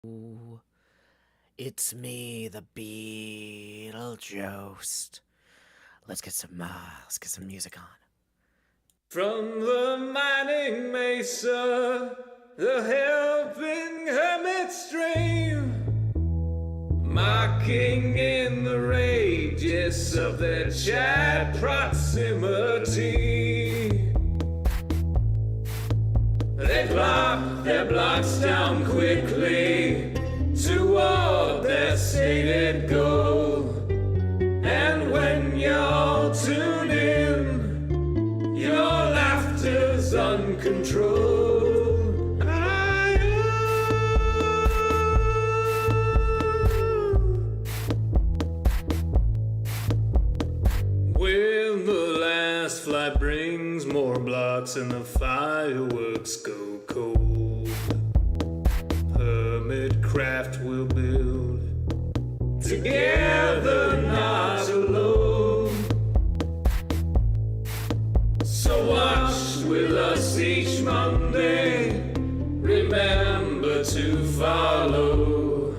Ooh, it's me, the Beetlejuice. Let's get some music on. From the mining mesa, the helping hermit stream, mocking in the rages of their chat proximity. They block their blocks down quickly toward their stated goal. And when y'all tune in, your laughter's uncontrolled. When the last flight brings more blocks and the fireworks go cold, HermitCraft will build together, not alone. So watch with us each Monday. Remember to follow,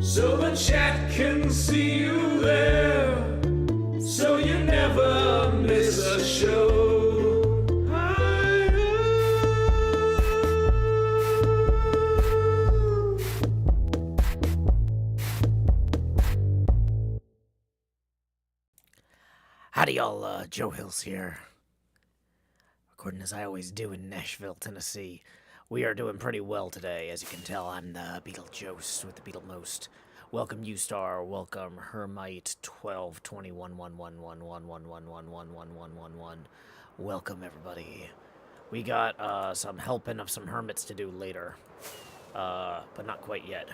so the chat can see you there, so you never miss a show. Howdy y'all, Joe Hills here. Recording as I always do in Nashville, Tennessee. We are doing pretty well today. As you can tell, I'm the Beetlejuice with the Beetlemost. Welcome U-Star, welcome Hermite 1221111111111111. Welcome everybody. We got some helping of some hermits to do later. But not quite yet.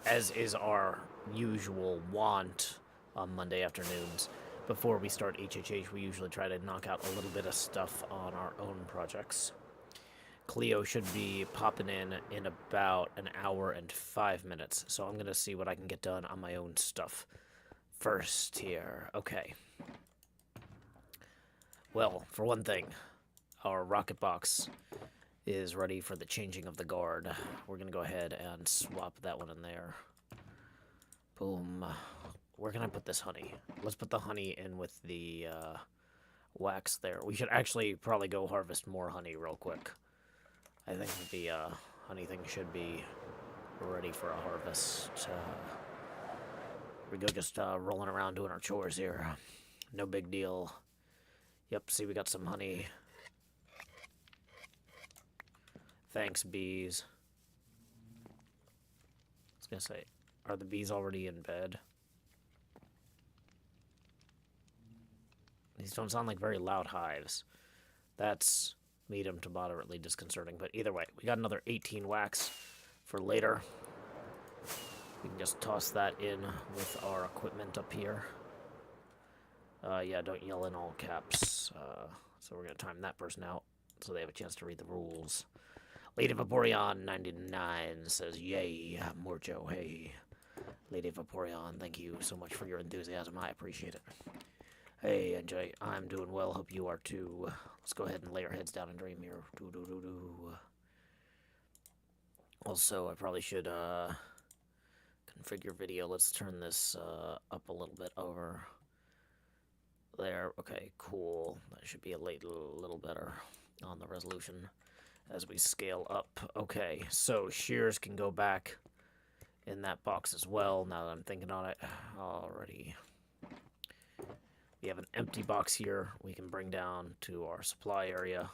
As is our usual wont on Monday afternoons. Before we start HHH, we usually try to knock out a little bit of stuff on our own projects. Cleo should be popping in about an hour and 5 minutes, so I'm going to see what I can get done on my own stuff first here. Okay. Well, for one thing, our rocket box is ready for the changing of the guard. We're going to go ahead and swap that one in there. Boom. Where can I put this honey? Let's put the honey in with the wax there. We should actually probably go harvest more honey real quick. I think the honey thing should be ready for a harvest. We go just rolling around doing our chores here. No big deal. Yep, see we got some honey. Thanks, bees. I was gonna say, are the bees already in bed? These don't sound like very loud hives. That's medium to moderately disconcerting, but either way, we got another 18 wax for later. We can just toss that in with our equipment up here. Yeah, don't yell in all caps. So we're going to time that person out so they have a chance to read the rules. Lady Vaporeon 99 says, yay, more Joe, hey. Lady Vaporeon, thank you so much for your enthusiasm. I appreciate it. Hey, NJ, I'm doing well. Hope you are too. Let's go ahead and lay our heads down and dream here. Also, I probably should configure video. Let's turn this up a little bit over there. Okay, cool. That should be a little better on the resolution as we scale up. Okay, so shears can go back in that box as well, now that I'm thinking on it. Alrighty. We have an empty box here we can bring down to our supply area.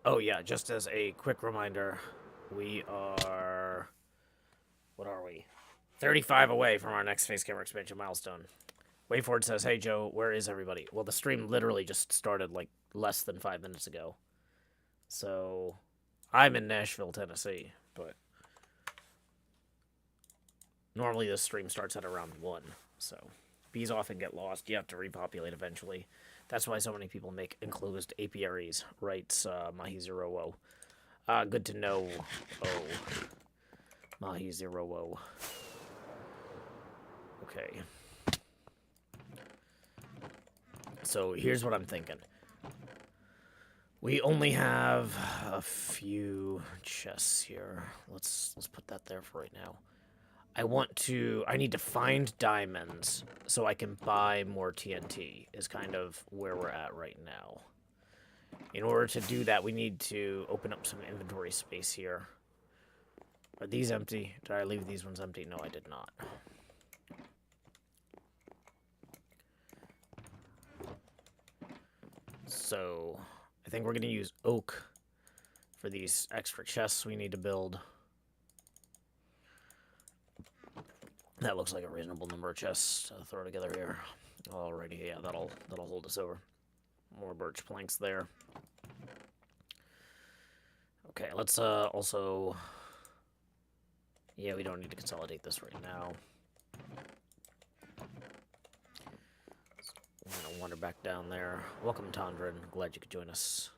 Oh yeah, just as a quick reminder, we are... What are we? 35 away from our next face camera expansion milestone. Wayford says, hey Joe, where is everybody? Well, the stream literally just started like less than 5 minutes ago. So, I'm in Nashville, Tennessee, but normally this stream starts at around 1, so bees often get lost. You have to repopulate eventually. That's why so many people make enclosed apiaries, writes Mahi0O. Good to know. Oh, Mahi0O. Okay. So here's what I'm thinking. We only have a few chests here. Let's put that there for right now. I need to find diamonds so I can buy more TNT is kind of where we're at right now. In order to do that, we need to open up some inventory space here. Are these empty? Did I leave these ones empty? No, I did not. So, I think we're going to use oak for these extra chests we need to build. That looks like a reasonable number of chests to throw together here. Alrighty, yeah, that'll hold us over. More birch planks there. Okay, let's also... Yeah, we don't need to consolidate this right now. I'm gonna wander back down there. Welcome, Tondrin. Glad you could join us.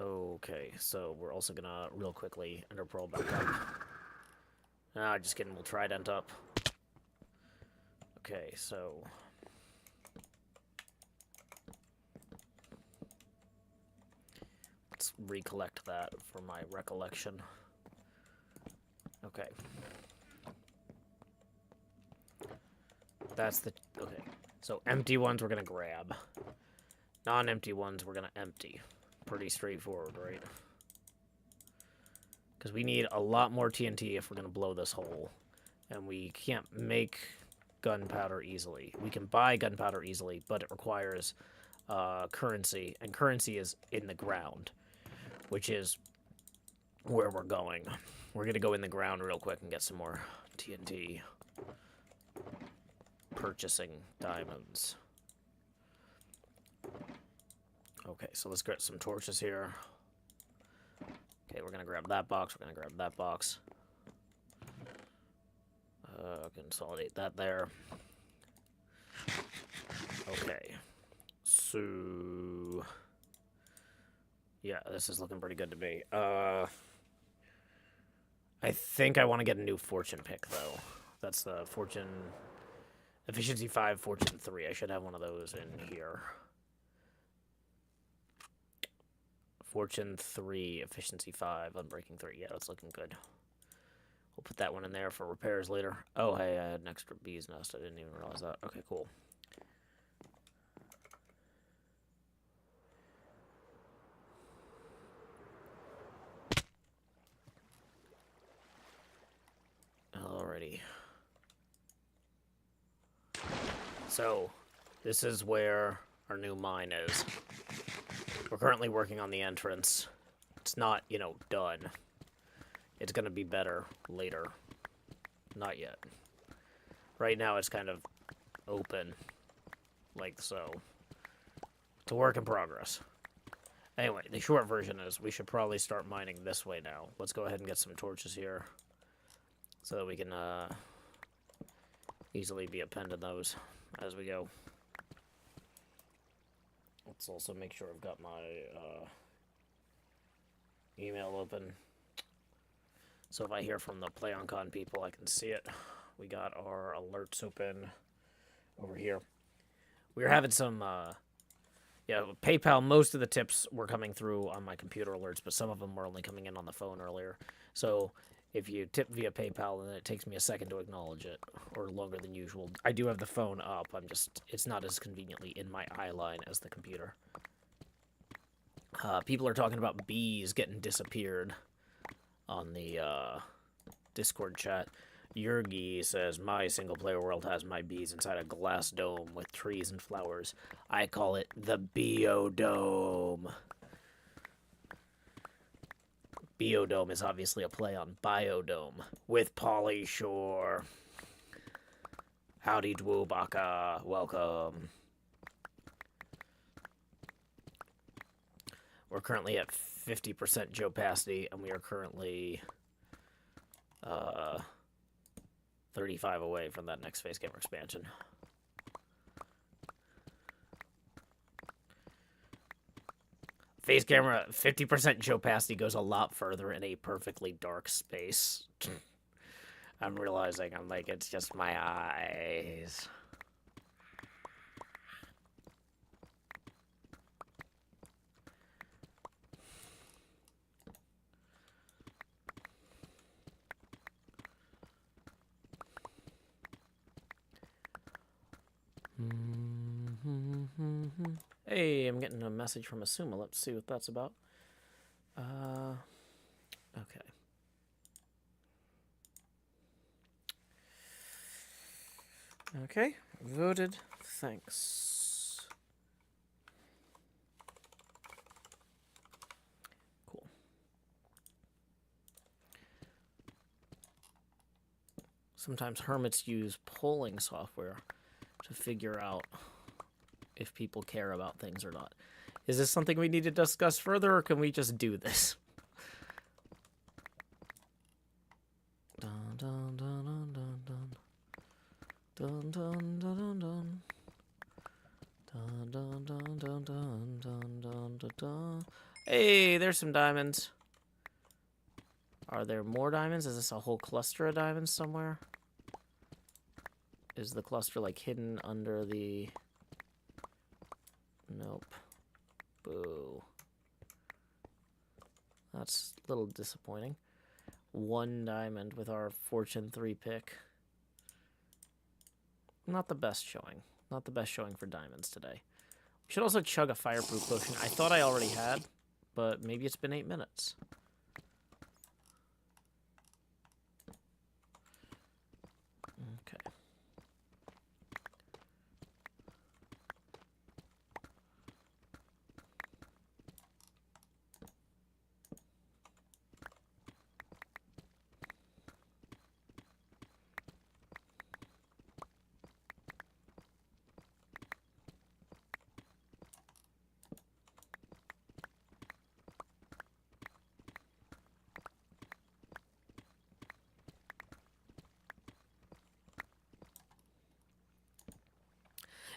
Okay, so we're also gonna real quickly ender pearl back up. Ah, just kidding. We'll trident up. Okay, so let's recollect that for my recollection. Okay. That's the... Okay. So empty ones we're going to grab. Non-empty ones we're going to empty. Pretty straightforward, right? Because we need a lot more TNT if we're going to blow this hole. And we can't make gunpowder easily. We can buy gunpowder easily, but it requires currency. And currency is in the ground, which is where we're going. We're going to go in the ground real quick and get some more TNT. Purchasing diamonds. Okay, so let's get some torches here. Okay, we're going to grab that box. We're going to grab that box. Consolidate that there. Okay. So... Yeah, this is looking pretty good to me. I think I want to get a new fortune pick, though. That's the fortune... Efficiency 5, fortune 3. I should have one of those in here. Fortune 3, efficiency 5, unbreaking 3. Yeah, that's looking good. We'll put that one in there for repairs later. Oh, hey, I had an extra bee's nest. I didn't even realize that. Okay, cool. Alrighty. So, this is where our new mine is. We're currently working on the entrance. It's not, you know, done. It's gonna be better later. Not yet. Right now it's kind of open. Like so. It's a work in progress. Anyway, the short version is we should probably start mining this way now. Let's go ahead and get some torches here. So that we can easily be appending those as we go. Let's also make sure I've got my email open. So if I hear from the PlayOnCon people, I can see it. We got our alerts open over here. We were having some, yeah, PayPal, most of the tips were coming through on my computer alerts, but some of them were only coming in on the phone earlier. So if you tip via PayPal, then it takes me a second to acknowledge it, or longer than usual. I do have the phone up, it's not as conveniently in my eye line as the computer. People are talking about bees getting disappeared on the Discord chat. Yurgi says, my single-player world has my bees inside a glass dome with trees and flowers. I call it the Biodome. Biodome is obviously a play on Biodome with Polly Shore. Howdy, Dwoobaka. Welcome. We're currently at 50% Jopacity, and we are currently 35 away from that next Face Gamer expansion. Face camera, 50% Jopacity goes a lot further in a perfectly dark space. I'm realizing, I'm like, it's just my eyes. Hey, I'm getting a message from Asuma. Let's see what that's about. Okay. Okay, voted. Thanks. Cool. Sometimes hermits use polling software to figure out if people care about things or not. Is this something we need to discuss further, or can we just do this? Dun, dun, dun, dun, dun, dun. Dun, dun, dun, dun, dun. Dun, dun, dun, dun, dun, dun, dun, dun, dun. Hey, there's some diamonds. Are there more diamonds? Is this a whole cluster of diamonds somewhere? Is the cluster, like, hidden under the... Nope. Boo. That's a little disappointing. 1 diamond with our Fortune 3 pick. Not the best showing. Not the best showing for diamonds today. We should also chug a fireproof potion. I thought I already had, but maybe it's been 8 minutes. Okay.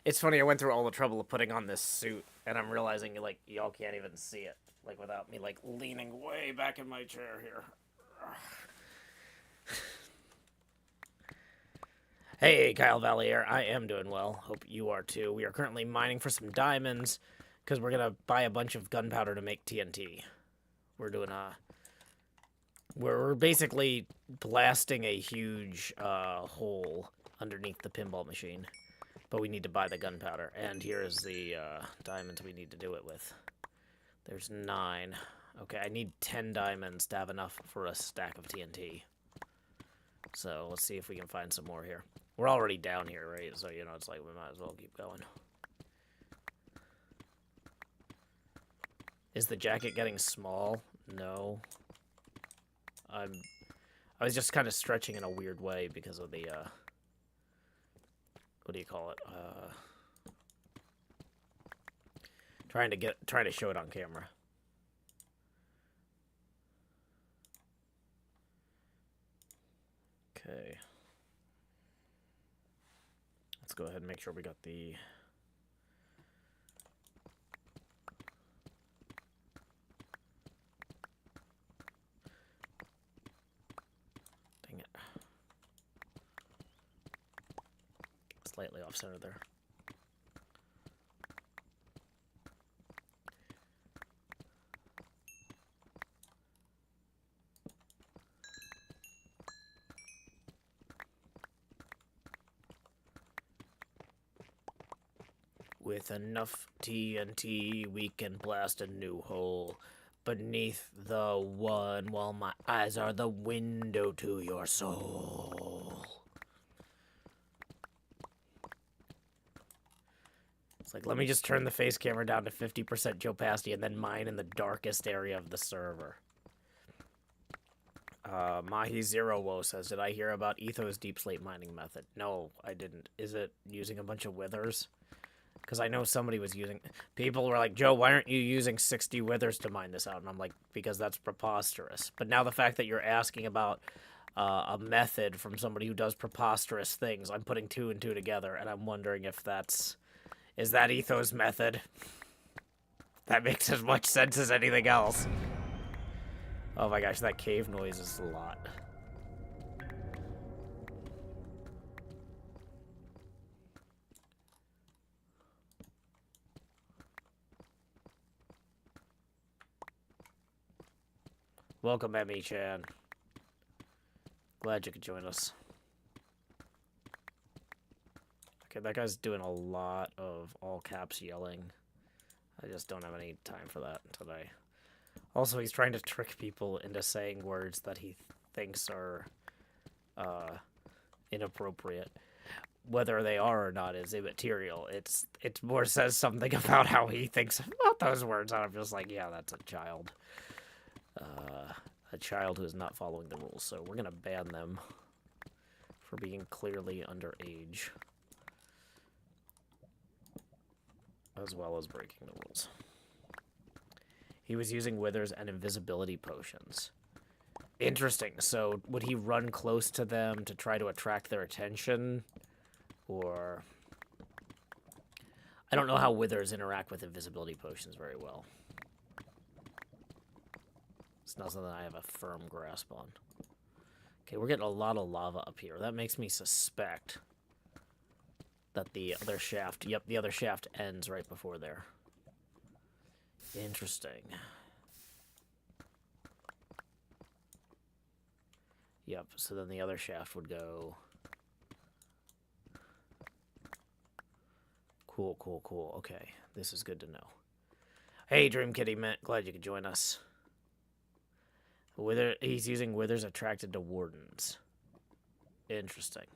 It's funny, I went through all the trouble of putting on this suit, and I'm realizing, like, y'all can't even see it, like, without me, like, leaning way back in my chair here. Hey, Kyle Valier, I am doing well. Hope you are too. We are currently mining for some diamonds, because we're gonna buy a bunch of gunpowder to make TNT. We're doing we're basically blasting a huge hole underneath the pinball machine. But we need to buy the gunpowder. And here is the diamonds we need to do it with. There's 9. Okay, I need 10 diamonds to have enough for a stack of TNT. So let's see if we can find some more here. We're already down here, right? So, you know, it's like we might as well keep going. Is the jacket getting small? No. I was just kind of stretching in a weird way because of the, what do you call it? Trying to show it on camera. Okay. Let's go ahead and make sure we got the... Dang it. Slightly off center there. With enough TNT, we can blast a new hole beneath the one while my eyes are the window to your soul. It's like, let me just turn the face camera down to 50% opacity and then mine in the darkest area of the server. Mahi Zero Woe says, did I hear about Etho's deep slate mining method? No, I didn't. Is it using a bunch of withers? Because I know somebody was using... People were like, Joe, why aren't you using 60 withers to mine this out? And I'm like, because that's preposterous. But now the fact that you're asking about a method from somebody who does preposterous things, I'm putting 2 and 2 together, and I'm wondering if that's... Is that Etho's method? That makes as much sense as anything else. Oh my gosh, that cave noise is a lot. Welcome, Emmy-chan. Glad you could join us. Okay, that guy's doing a lot of all caps yelling. I just don't have any time for that today. Also, he's trying to trick people into saying words that he thinks are inappropriate. Whether they are or not is immaterial. It more says something about how he thinks about those words. And I'm just like, yeah, that's a child. A child who is not following the rules. So we're going to ban them for being clearly underage. As well as breaking the rules. He was using withers and invisibility potions. Interesting. So would he run close to them to try to attract their attention? Or... I don't know how withers interact with invisibility potions very well. It's not something I have a firm grasp on. Okay, we're getting a lot of lava up here. That makes me suspect that the other shaft... Yep, the other shaft ends right before there. Interesting. Yep, so then the other shaft would go... Cool, cool, cool. Okay, this is good to know. Hey, Dream Kitty Mint, glad you could join us. He's using withers attracted to wardens. Interesting.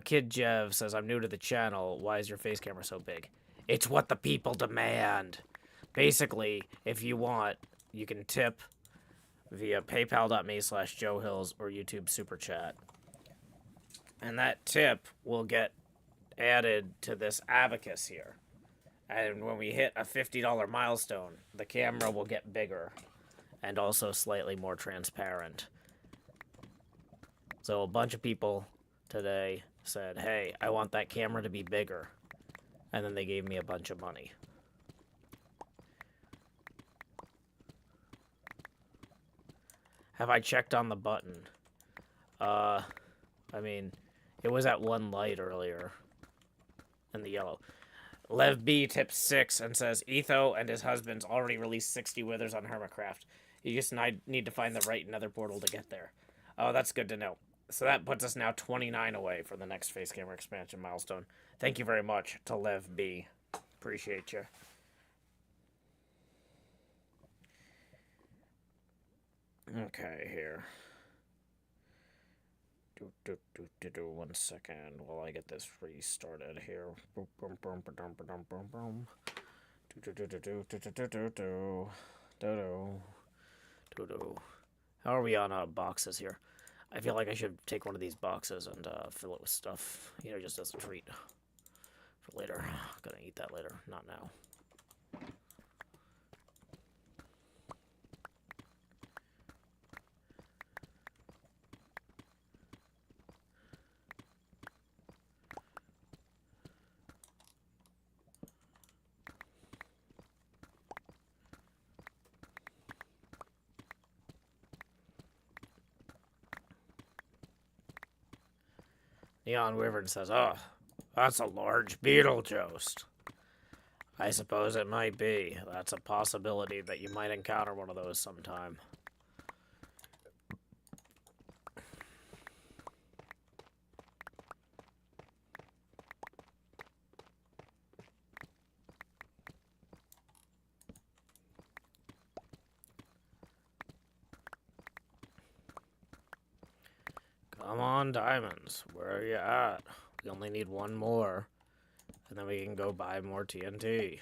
Kid Jev says, I'm new to the channel. Why is your face camera so big? It's what the people demand. Basically, if you want, you can tip via paypal.me/JoeHills or YouTube Super Chat. And that tip will get added to this abacus here. And when we hit a $50 milestone, the camera will get bigger and also slightly more transparent. So a bunch of people today said, hey, I want that camera to be bigger. And then they gave me a bunch of money. Have I checked on the button? I mean, it was at one light earlier. In the yellow. Lev B tips 6 and says, Etho and his husband's already released 60 withers on HermitCraft. You just need to find the right nether portal to get there. Oh, that's good to know. So that puts us now 29 away for the next face camera expansion milestone. Thank you very much to Lev B. Appreciate you. Okay, here. 1 second while I get this restarted here. How are we on boxes here? I feel like I should take one of these boxes and fill it with stuff, you know, just as a treat for later. Gonna eat that later, not now. Neon Wyvern says, oh, that's a large Beetlejuice. I suppose it might be. That's a possibility that you might encounter one of those sometime. Come on, diamonds. Where are you at? We only need one more. And then we can go buy more TNT.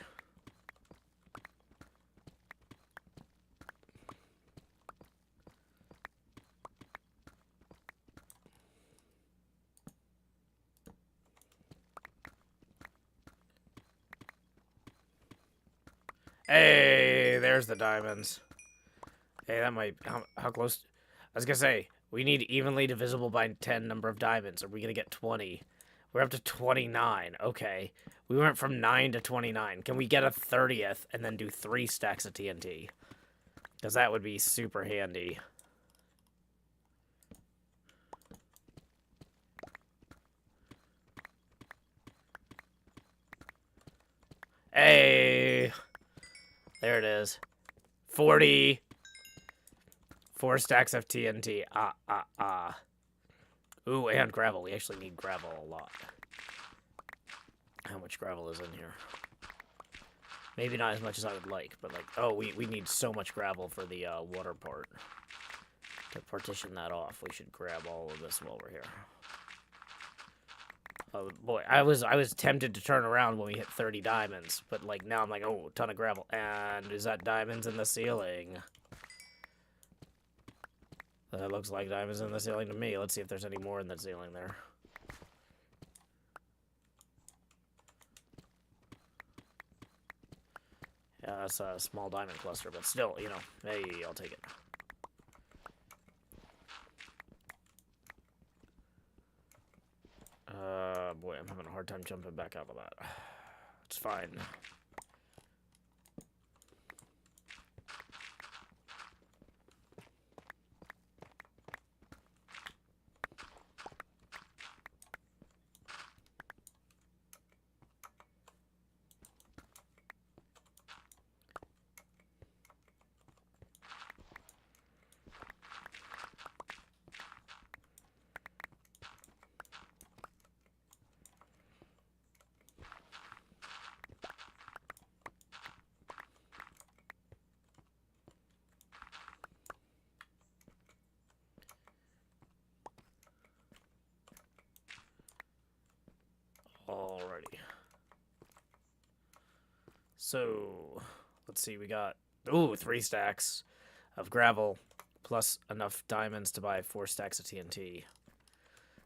Hey, there's the diamonds. Hey, that might... How close... I was gonna say, we need evenly divisible by 10 number of diamonds. Are we gonna get 20? We're up to 29. Okay. We went from 9 to 29. Can we get a 30th and then do 3 stacks of TNT? Because that would be super handy. Hey! There it is. 40! 4 stacks of TNT. Ooh, and gravel. We actually need gravel a lot. much gravel is in here. Maybe not as much as I would like, but like, oh, we need so much gravel for the water part. To partition that off, we should grab all of this while we're here. Oh boy, I was tempted to turn around when we hit 30 diamonds, but like now I'm like, oh, ton of gravel. And is that diamonds in the ceiling? That looks like diamonds in the ceiling to me. Let's see if there's any more in the ceiling there. Yeah, that's a small diamond cluster, but still, you know, hey, I'll take it. Boy, I'm having a hard time jumping back out of that. It's fine. Alrighty. So, let's see, we got, ooh, 3 stacks of gravel, plus enough diamonds to buy 4 stacks of TNT.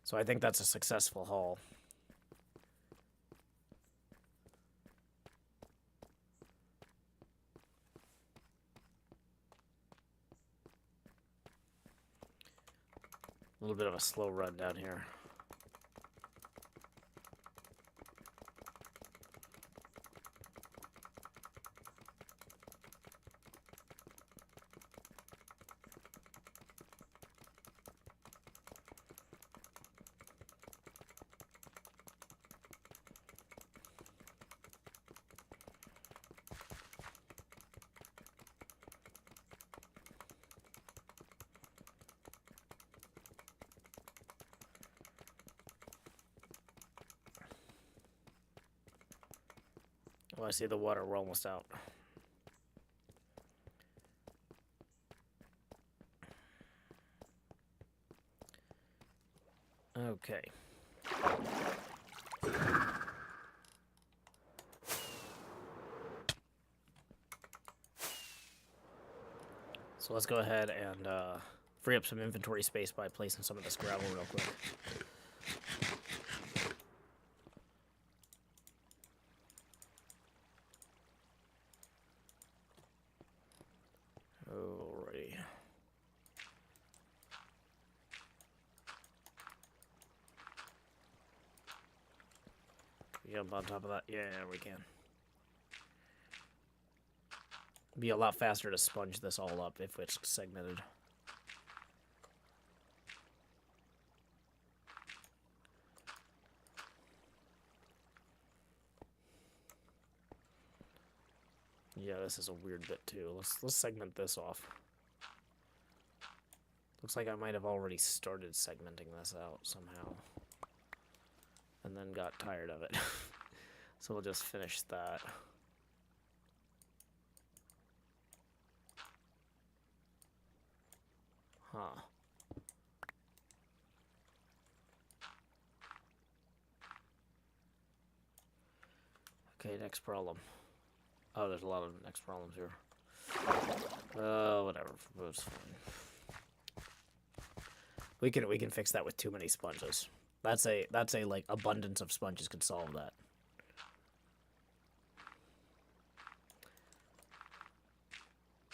So I think that's a successful haul. A little bit of a slow run down here. Oh, I see the water. We're almost out. Okay. So let's go ahead and free up some inventory space by placing some of this gravel real quick. Alrighty. Jump on top of that? Yeah, we can. Be a lot faster to sponge this all up if it's segmented. Yeah, this is a weird bit too. Let's segment this off. Looks like I might have already started segmenting this out somehow. And then got tired of it. So we'll just finish that. Huh. Okay, next problem. Oh, there's a lot of next problems here. Whatever. It's fine. We can fix that with too many sponges. That's a like abundance of sponges could solve that.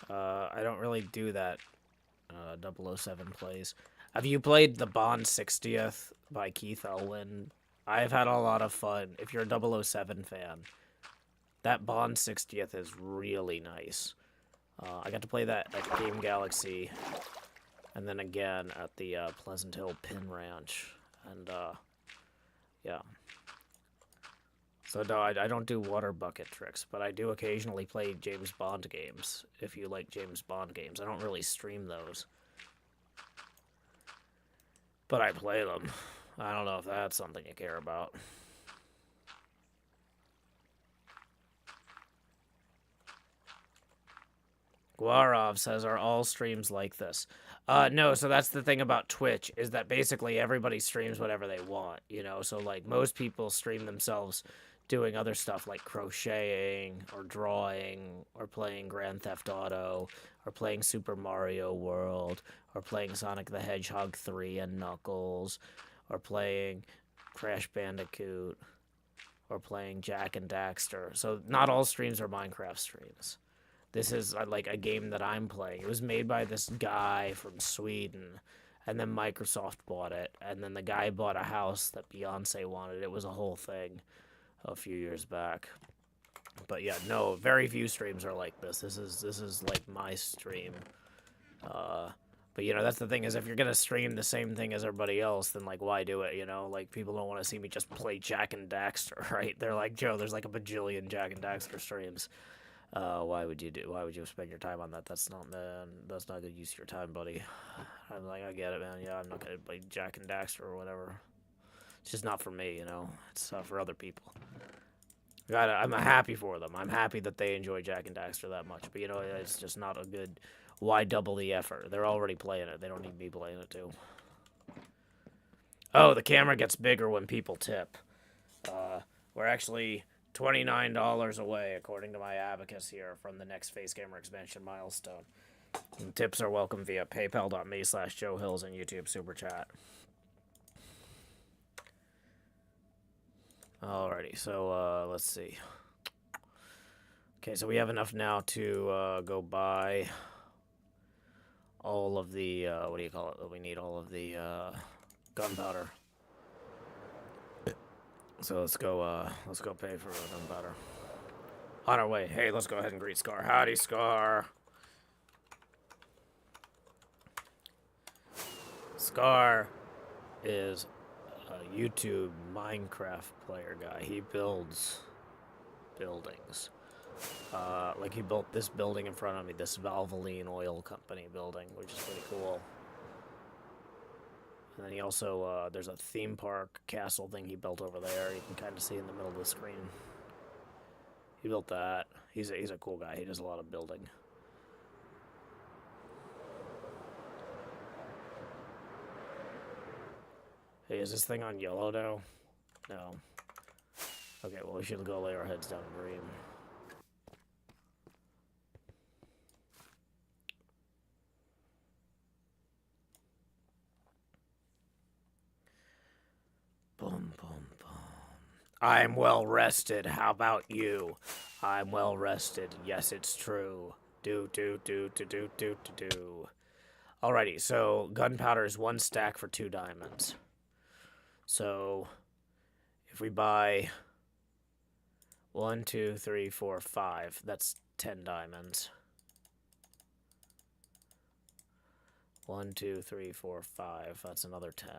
I don't really do that 007 plays. Have you played The Bond 60th by Keith Elwin? I've had a lot of fun. If you're a 007 fan, that Bond 60th is really nice. I got to play that at Game Galaxy, and then again at the Pleasant Hill Pin Ranch, and yeah. So no, I don't do water bucket tricks, but I do occasionally play James Bond games, if you like James Bond games. I don't really stream those, but I play them. I don't know if that's something you care about. Guarov says, are all streams like this? No, so that's the thing about Twitch, is that basically everybody streams whatever they want, you know? So, like, most people stream themselves doing other stuff like crocheting, or drawing, or playing Grand Theft Auto, or playing Super Mario World, or playing Sonic the Hedgehog 3 and Knuckles, or playing Crash Bandicoot, or playing Jack and Daxter. So not all streams are Minecraft streams. This is like a game that I'm playing. It was made by this guy from Sweden, and then Microsoft bought it, and then the guy bought a house that Beyonce wanted. It was a whole thing a few years back. But yeah, no, very few streams are like this. This is like my stream. But you know, that's the thing, is if you're gonna stream the same thing as everybody else, then like why do it, you know? Like people don't want to see me just play Jack and Daxter, right? They're like, Joe, there's like a bajillion Jack and Daxter streams. Why would you spend your time on that? That's not a good use of your time, buddy. I'm like, I get it, man. Yeah, I'm not gonna play Jack and Daxter or whatever. It's just not for me, you know. It's for other people. I'm happy for them. I'm happy that they enjoy Jack and Daxter that much. But you know, it's just not a good. Why double the effort? They're already playing it. They don't need me playing it too. Oh, the camera gets bigger when people tip. We're actually $29 away, according to my abacus here, from the next face camera expansion milestone. And tips are welcome via paypal.me/JoeHills and YouTube Super Chat. Alrighty, so let's see. Okay, so we have enough now to go buy all of the, what do you call it? We need all of the gunpowder. So let's go pay for gunpowder. On our way. Hey, let's go ahead and greet Scar. Howdy, Scar. Scar is a YouTube Minecraft player guy. He builds buildings. Like he built this building in front of me, this Valvoline Oil Company building, which is pretty cool. And then he also, there's a theme park castle thing he built over there. You can kind of see in the middle of the screen. He built that. He's a cool guy. He does a lot of building. Hey, is this thing on yellow now? No. Okay, well, we should go lay our heads down in green. Boom, boom, boom. I'm well rested. How about you? I'm well rested. Yes, it's true. Do. Alrighty, so gunpowder is 1 stack for 2 diamonds. So if we buy 1, 2, 3, 4, 5, that's 10 diamonds. 1, 2, 3, 4, 5, that's another 10.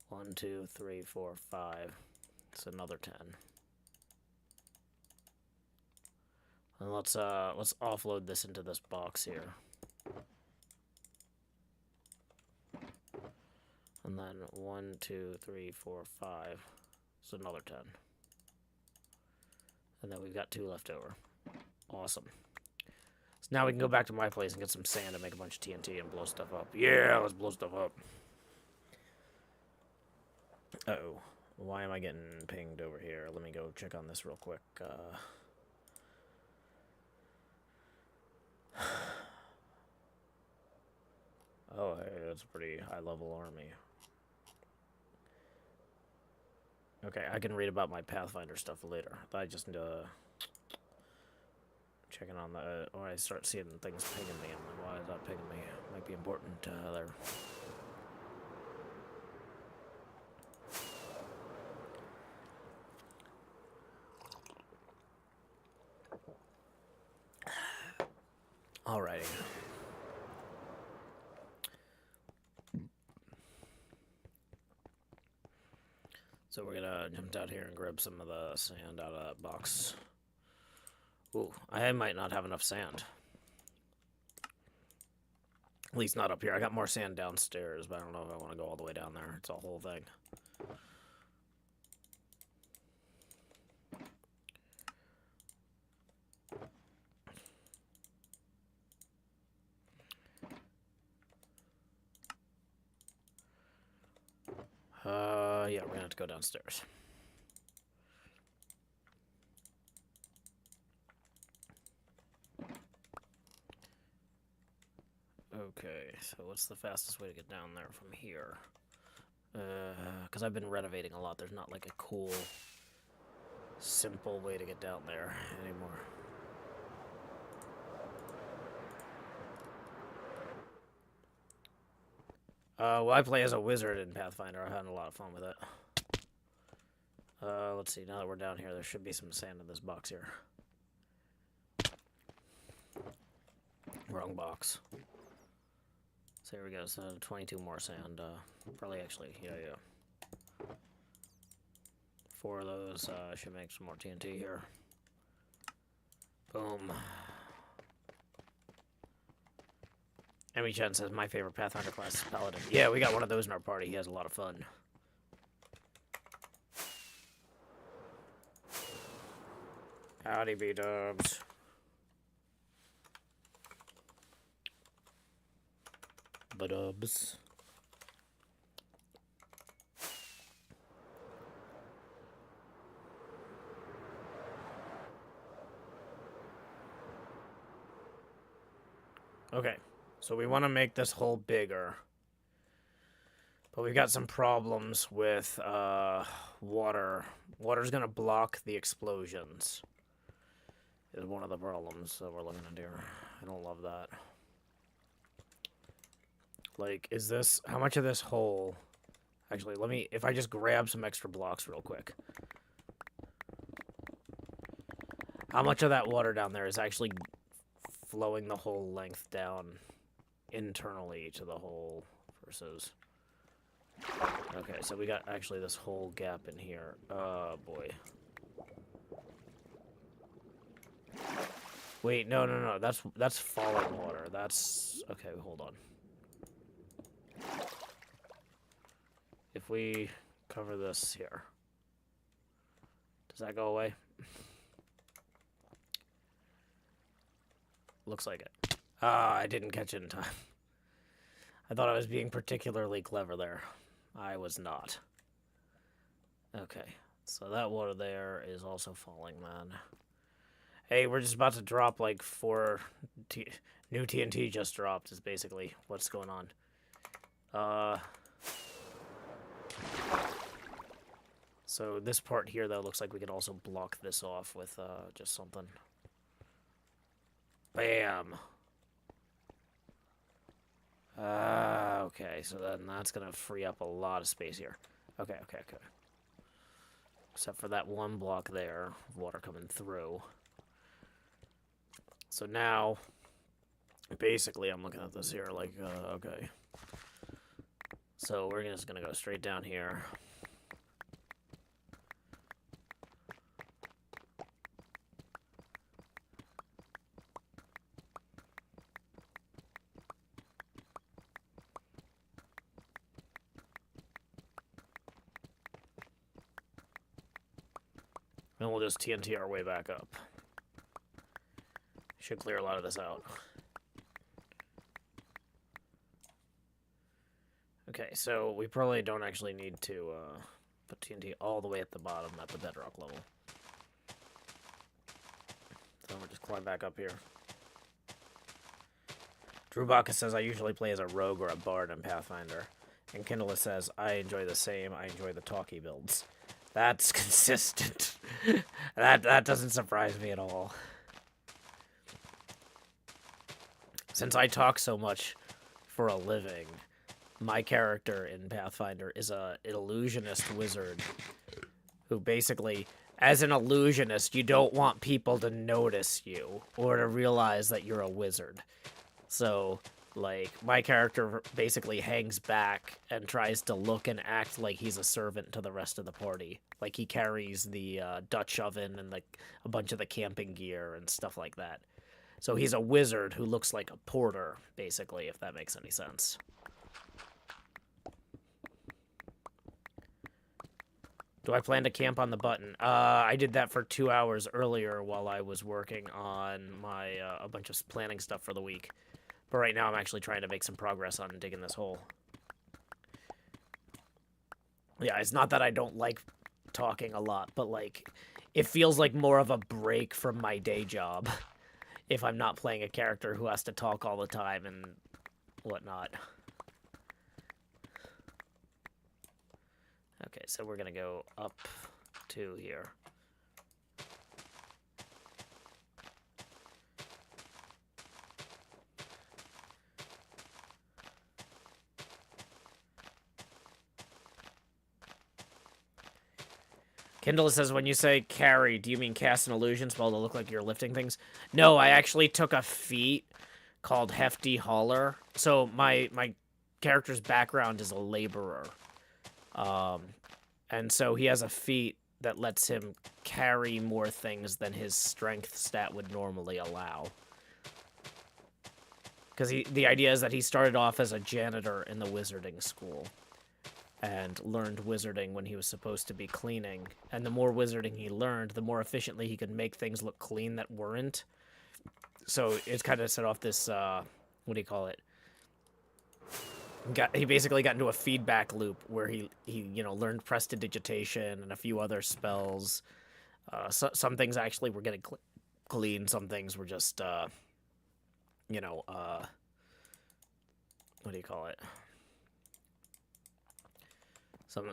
1, 2, 3, 4, 5. It's another 10. And let's offload this into this box here. And then 1, 2, 3, 4, 5. So another 10. And then we've got 2 left over. Awesome. So now we can go back to my place and get some sand and make a bunch of TNT and blow stuff up. Yeah, let's blow stuff up. Uh-oh. Why am I getting pinged over here? Let me go check on this real quick. Oh, hey, that's a pretty high-level army. Okay, I can read about my Pathfinder stuff later. I just checking on the... Or I start seeing things pinging me, and why is that pinging me? It might be important there. Alrighty. So we're gonna jump out here and grab some of the sand out of that box. Ooh, I might not have enough sand. At least not up here. I got more sand downstairs, but I don't know if I want to go all the way down there. It's a whole thing. we're gonna have to go downstairs. Okay, so what's the fastest way to get down there from here? Because I've been renovating a lot, there's not like a cool, simple way to get down there anymore. Well, I play as a wizard in Pathfinder. I'm having a lot of fun with it. Let's see, now that we're down here, there should be some sand in this box here. Wrong box. So here we go, so 22 more sand. Probably actually, yeah. 4 of those, should make some more TNT here. Boom. Emmy Chen says, my favorite Pathfinder class is Paladin. Yeah, we got one of those in our party. He has a lot of fun. Howdy, B-dubs. B-dubs. Okay, so we want to make this hole bigger. But we've got some problems with water. Water's going to block the explosions. Is one of the problems that we're looking at here. I don't love that. Like, is this... How much of this hole... Actually, let me... If I just grab some extra blocks real quick. How much of that water down there is actually flowing the whole length down internally to the hole versus... Okay, so we got actually this whole gap in here. Oh, boy. Wait, no. That's falling water. That's... Okay, hold on. If we cover this here, does that go away? Looks like it. Ah, I didn't catch it in time. I thought I was being particularly clever there. I was not. Okay, so that water there is also falling, man. Hey, we're just about to drop like 4 new TNT just dropped is basically what's going on. So this part here, though, looks like we can also block this off with just something. Bam! Okay, so then that's going to free up a lot of space here. Okay. Except for that one block there, water coming through. So now, basically, I'm looking at this here like, okay. So we're just going to go straight down here. And we'll just TNT our way back up. Should clear a lot of this out. Okay, so we probably don't actually need to put TNT all the way at the bottom at the bedrock level. So we'll just climb back up here. Drew Baca says, I usually play as a rogue or a bard in Pathfinder. And Kindle says, I enjoy the same. I enjoy the talkie builds. That's consistent. that doesn't surprise me at all. Since I talk so much for a living, my character in Pathfinder is an illusionist wizard who basically, as an illusionist, you don't want people to notice you or to realize that you're a wizard. So, like, my character basically hangs back and tries to look and act like he's a servant to the rest of the party. Like, he carries the Dutch oven and a bunch of the camping gear and stuff like that. So he's a wizard who looks like a porter, basically, if that makes any sense. Do I plan to camp on the button? I did that for 2 hours earlier while I was working on my a bunch of planning stuff for the week. But right now I'm actually trying to make some progress on digging this hole. Yeah, it's not that I don't like talking a lot, but like it feels like more of a break from my day job if I'm not playing a character who has to talk all the time and whatnot. Okay, so we're gonna go up 2 here. Kindle says, when you say carry, do you mean cast an illusion spell to look like you're lifting things? No, I actually took a feat called Hefty Hauler. So my character's background is a laborer. And so he has a feat that lets him carry more things than his strength stat would normally allow. Because the idea is that he started off as a janitor in the wizarding school and learned wizarding when he was supposed to be cleaning. And the more wizarding he learned, the more efficiently he could make things look clean that weren't. So it's kind of set off this, what do you call it? He basically got into a feedback loop where he learned prestidigitation and a few other spells. Some things actually were getting clean. Some things were just, what do you call it?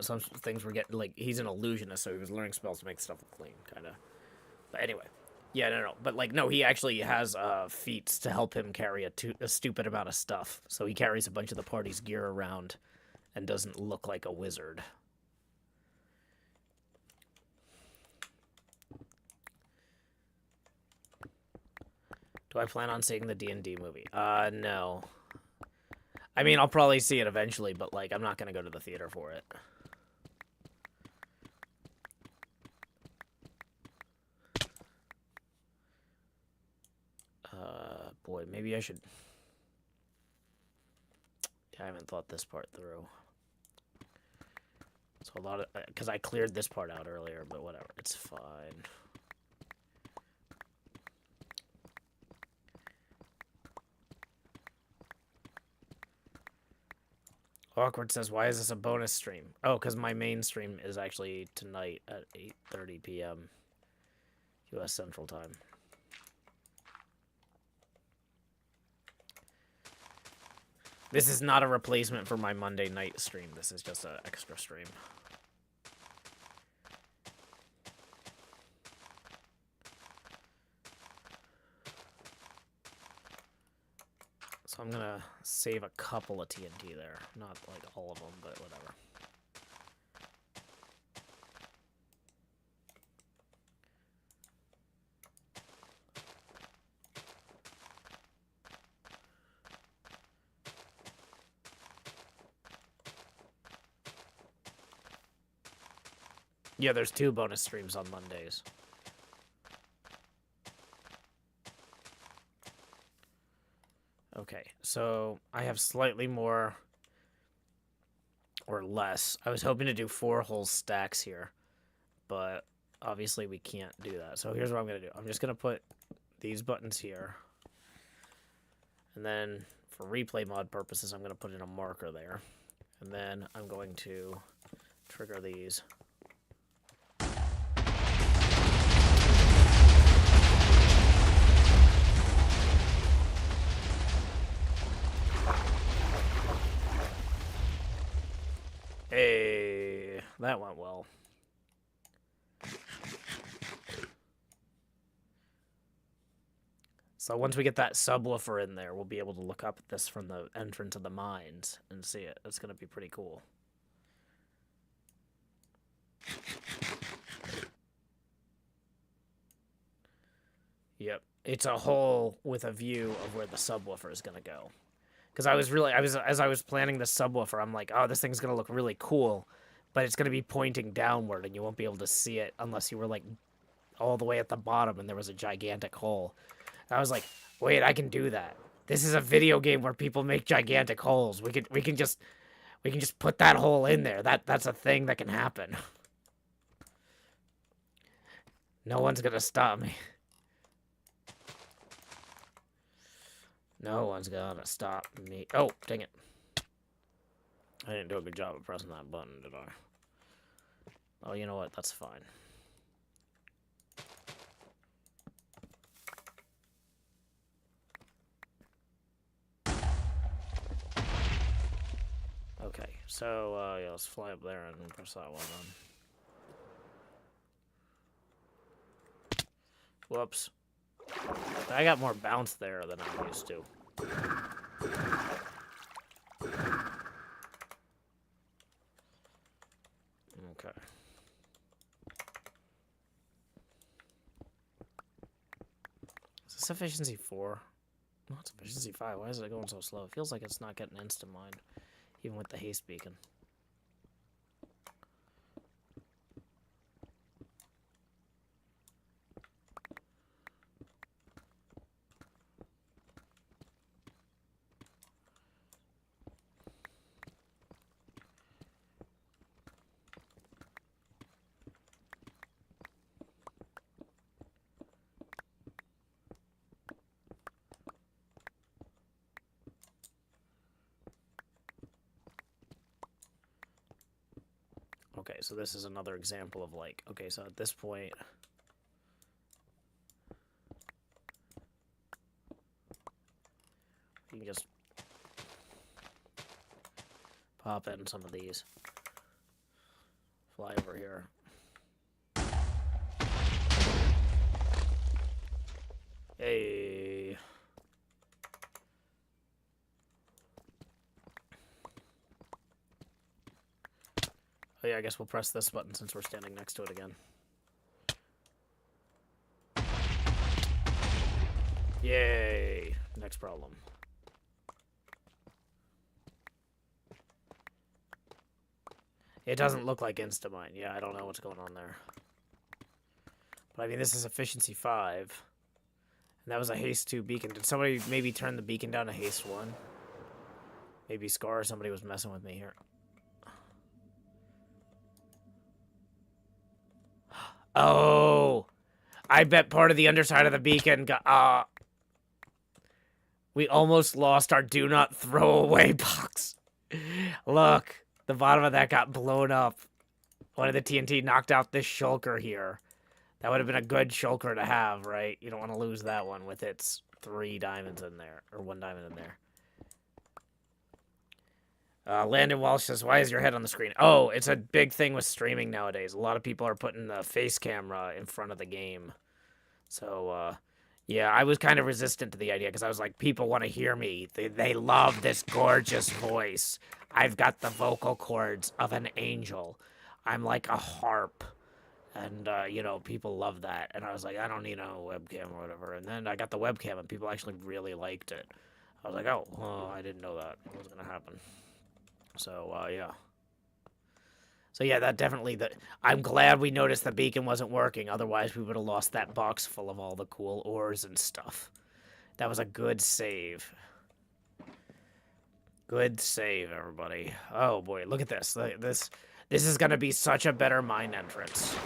Some things were getting, like, he's an illusionist, so he was learning spells to make stuff look clean, kind of. But anyway. Yeah, no. But, like, no, he actually has feats to help him carry a stupid amount of stuff. So he carries a bunch of the party's gear around and doesn't look like a wizard. Do I plan on seeing the D&D movie? No. I mean, I'll probably see it eventually, but, like, I'm not going to go to the theater for it. Boy, maybe I should... Yeah, I haven't thought this part through. So a lot of... Because I cleared this part out earlier, but whatever. It's fine. Awkward says, why is this a bonus stream? Oh, because my main stream is actually tonight at 8:30 p.m. U.S. Central Time. This is not a replacement for my Monday night stream. This is just an extra stream. So I'm gonna save a couple of TNT there. Not like all of them, but whatever. Yeah, there's 2 bonus streams on Mondays. Okay, so I have slightly more or less. I was hoping to do 4 whole stacks here, but obviously we can't do that. So here's what I'm going to do. I'm just going to put these buttons here. And then for replay mod purposes, I'm going to put in a marker there. And then I'm going to trigger these. Hey, that went well. So once we get that subwoofer in there, we'll be able to look up at this from the entrance of the mines and see it. It's going to be pretty cool. Yep. It's a hole with a view of where the subwoofer is going to go. Because as I was planning the subwoofer, I'm like, oh, this thing's going to look really cool, but it's going to be pointing downward, and you won't be able to see it unless you were, like, all the way at the bottom and there was a gigantic hole. And I was like, wait, I can do that. This is a video game where people make gigantic holes. We can just put that hole in there. That's a thing that can happen. No one's going to stop me. No one's gonna stop me. Oh, dang it. I didn't do a good job of pressing that button, did I? Oh, you know what? That's fine. Okay, so, yeah, let's fly up there and press that one on. Whoops. I got more bounce there than I'm used to. Okay. Is this efficiency 4? No, it's efficiency 5. Why is it going so slow? It feels like it's not getting instant mind, even with the haste beacon. Okay, so this is another example of like, okay, so at this point, you can just pop in some of these. Fly over here. Hey. Oh yeah, I guess we'll press this button since we're standing next to it again. Yay! Next problem. It doesn't look like Instamine. Yeah, I don't know what's going on there. But I mean, this is efficiency 5. And that was a haste 2 beacon. Did somebody maybe turn the beacon down to haste 1? Maybe Scar or somebody was messing with me here. Oh! I bet part of the underside of the beacon got... we almost lost our do not throw away box. Look, the bottom of that got blown up. One of the TNT knocked out this shulker here. That would have been a good shulker to have, right? You don't want to lose that one with its 3 diamonds in there, or 1 diamond in there. Landon Walsh says, why is your head on the screen? Oh, it's a big thing with streaming nowadays. A lot of people are putting the face camera in front of the game. So, yeah, I was kind of resistant to the idea because I was like, people want to hear me. They love this gorgeous voice. I've got the vocal cords of an angel. I'm like a harp. And, you know, people love that. And I was like, I don't need a webcam or whatever. And then I got the webcam and people actually really liked it. I was like, oh, I didn't know that. It was going to happen. So, yeah. So, yeah, that definitely... I'm glad we noticed the beacon wasn't working. Otherwise, we would have lost that box full of all the cool ores and stuff. That was a good save. Good save, everybody. Oh, boy, look at this. This is going to be such a better mine entrance.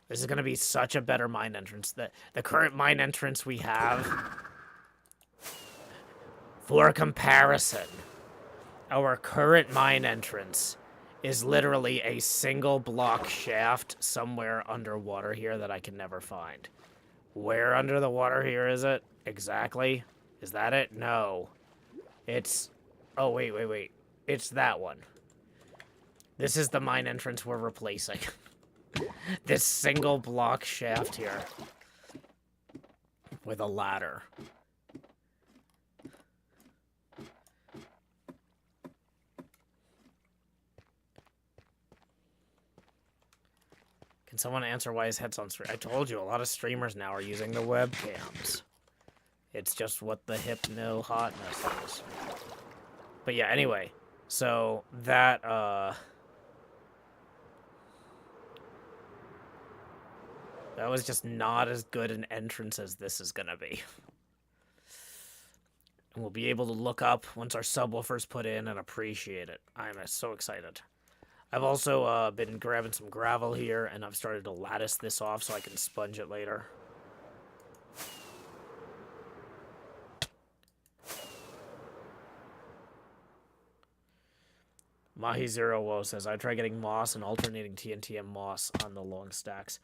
This is going to be such a better mine entrance. The current mine entrance we have... For comparison... Our current mine entrance is literally a single block shaft somewhere underwater here that I can never find. Where under the water here is it? Exactly? Is that it? No. It's... Oh, wait. It's that one. This is the mine entrance we're replacing. This single block shaft here. With a ladder. Can someone answer why his head's on screen? I told you, a lot of streamers now are using the webcams. It's just what the hypno hotness is. But yeah, anyway. So, that, that was just not as good an entrance as this is gonna be. And we'll be able to look up once our subwoofer's put in and appreciate it. I'm so excited. I've also been grabbing some gravel here, and I've started to lattice this off so I can sponge it later. Mahi0 says, I try getting moss and alternating TNT and moss on the long stacks.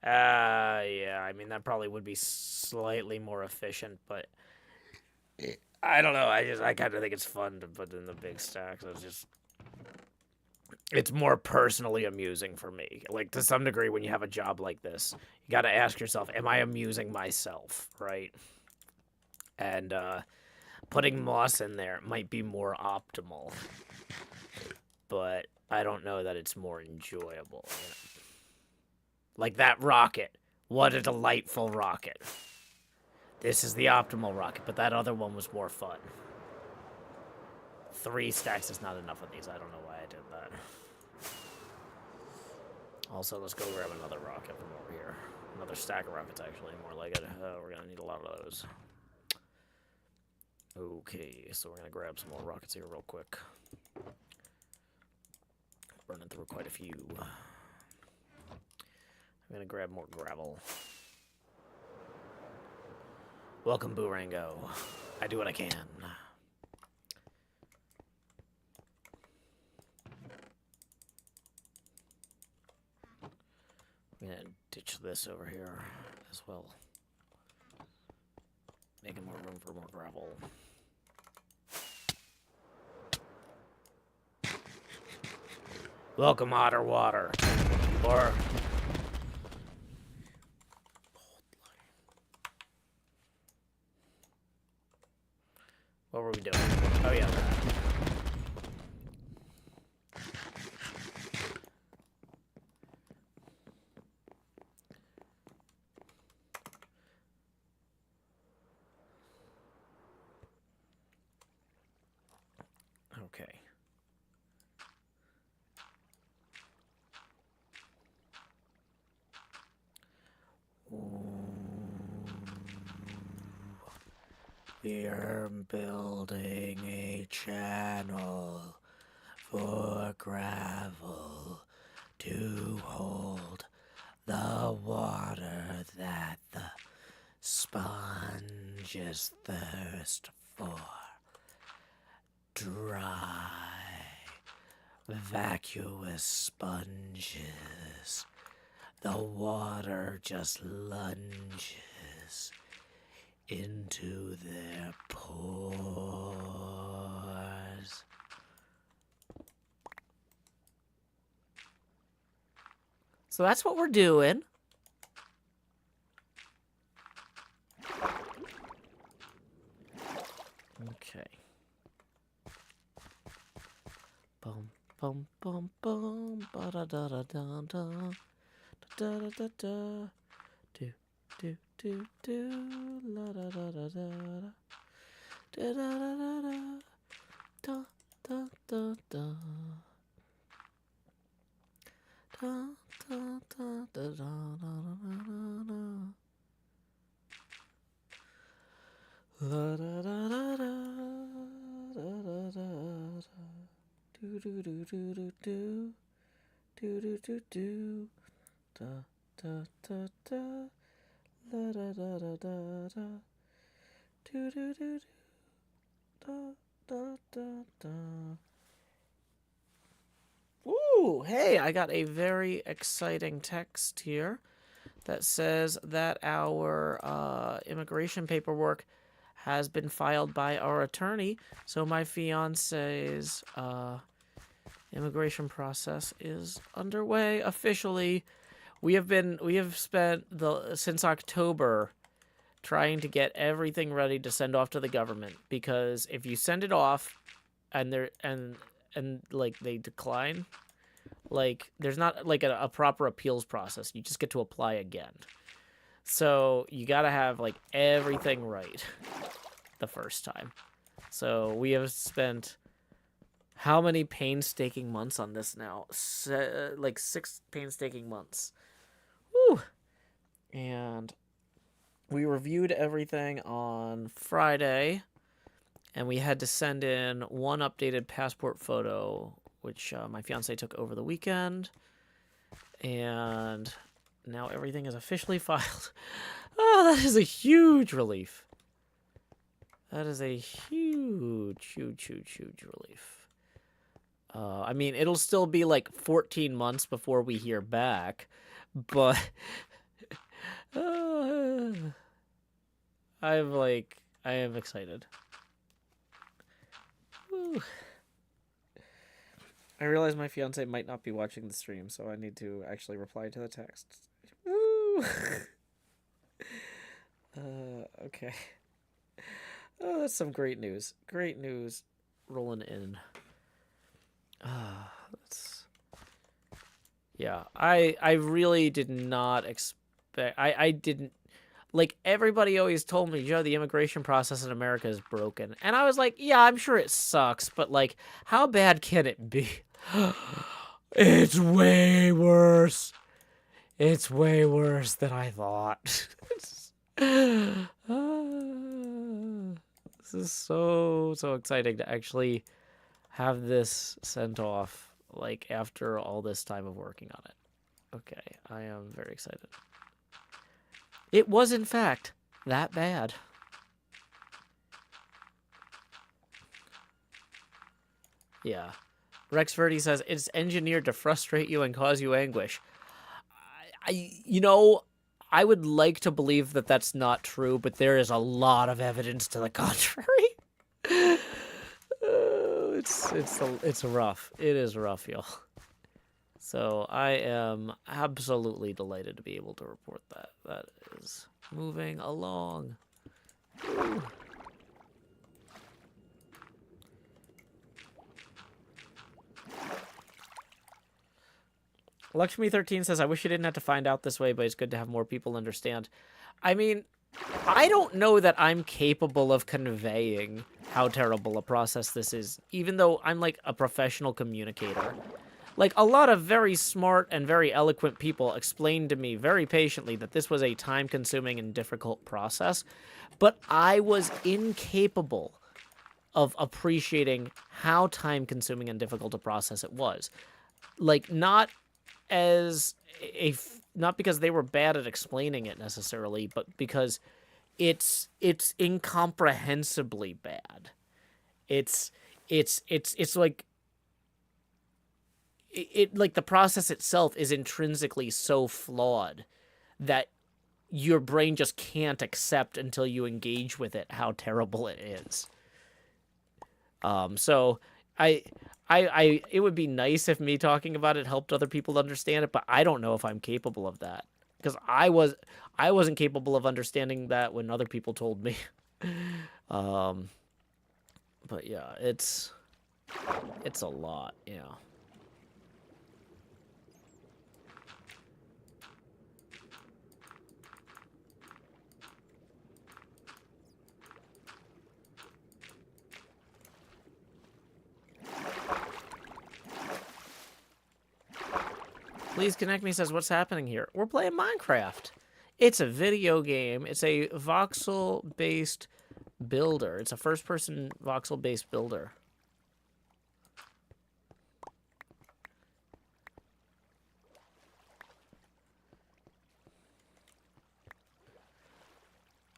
Yeah, I mean, that probably would be slightly more efficient, but I don't know. I kind of think it's fun to put in the big stacks. It's more personally amusing for me. Like, to some degree, when you have a job like this, you got to ask yourself, am I amusing myself, right? And putting moss in there might be more optimal, but I don't know that it's more enjoyable. You know? Like that rocket. What a delightful rocket. This is the optimal rocket, but that other one was more fun. 3 stacks is not enough of these. I don't know why I did that. Also, let's go grab another rocket from over here. Another stack of rockets, actually, more like it. We're going to need a lot of those. Okay, so we're going to grab some more rockets here real quick. Burning through quite a few. I'm going to grab more gravel. Welcome, Boorango. I do what I can. I'm going to ditch this over here as well. Making more room for more gravel. Welcome, Otter Water. Or... what were we doing? Oh, yeah. Okay. We're building a channel for gravel to hold the water that the sponges thirst for. Dry, vacuous sponges. The water just lunges into their pores. So that's what we're doing. Okay. Bum bum bum bum ba da da da da da da da da da do do do do la da da da da da da da da da da da da da da da da da da la da da da da da da da do do do do do do do do do do da da da da la da da da da da do do do do da da da da. Ooh, hey, I got a very exciting text here that says that our immigration paperwork has been filed by our attorney. So my fiance's immigration process is underway officially. We have spent since October trying to get everything ready to send off to the government, because if you send it off and like they decline, like there's not like a proper appeals process. You just get to apply again. So you got to have like everything right the first time. So we have spent how many painstaking months on this now? Like 6 painstaking months. Woo! And we reviewed everything on Friday, and we had to send in one updated passport photo, which my fiance took over the weekend. And now everything is officially filed. Oh, that is a huge relief. That is a huge, huge, huge, huge relief. I mean, it'll still be like 14 months before we hear back, but I am excited. Woo. I realize my fiance might not be watching the stream, so I need to actually reply to the text. Woo! Okay. Oh, that's some great news. Great news rolling in. That's... Yeah, I really did not expect... I didn't... Like, everybody always told me, Joe, the immigration process in America is broken. And I was like, yeah, I'm sure it sucks, but, like, how bad can it be? It's way worse. It's way worse than I thought. This is so exciting to actually have this sent off, like, after all this time of working on it. Okay, I am very excited. It was, in fact, that bad. Yeah. Rex Verdi says, it's engineered to frustrate you and cause you anguish. I would like to believe that that's not true, but there is a lot of evidence to the contrary. It's rough. It is rough, y'all. So I am absolutely delighted to be able to report that. That is moving along. Ooh. Lakshmi13 says, I wish you didn't have to find out this way, but it's good to have more people understand. I mean, I don't know that I'm capable of conveying how terrible a process this is, even though I'm like a professional communicator. Like, a lot of very smart and very eloquent people explained to me very patiently that this was a time-consuming and difficult process, but I was incapable of appreciating how time-consuming and difficult a process it was. Like, not because they were bad at explaining it necessarily, but because it's incomprehensibly bad. It's like like the process itself is intrinsically so flawed that your brain just can't accept until you engage with it how terrible it is. So it would be nice if me talking about it helped other people understand it, but I don't know if I'm capable of that, because I wasn't capable of understanding that when other people told me. But yeah, it's a lot, yeah. Please Connect Me says, what's happening here? We're playing Minecraft. It's a video game. It's a voxel-based builder. It's a first-person voxel-based builder.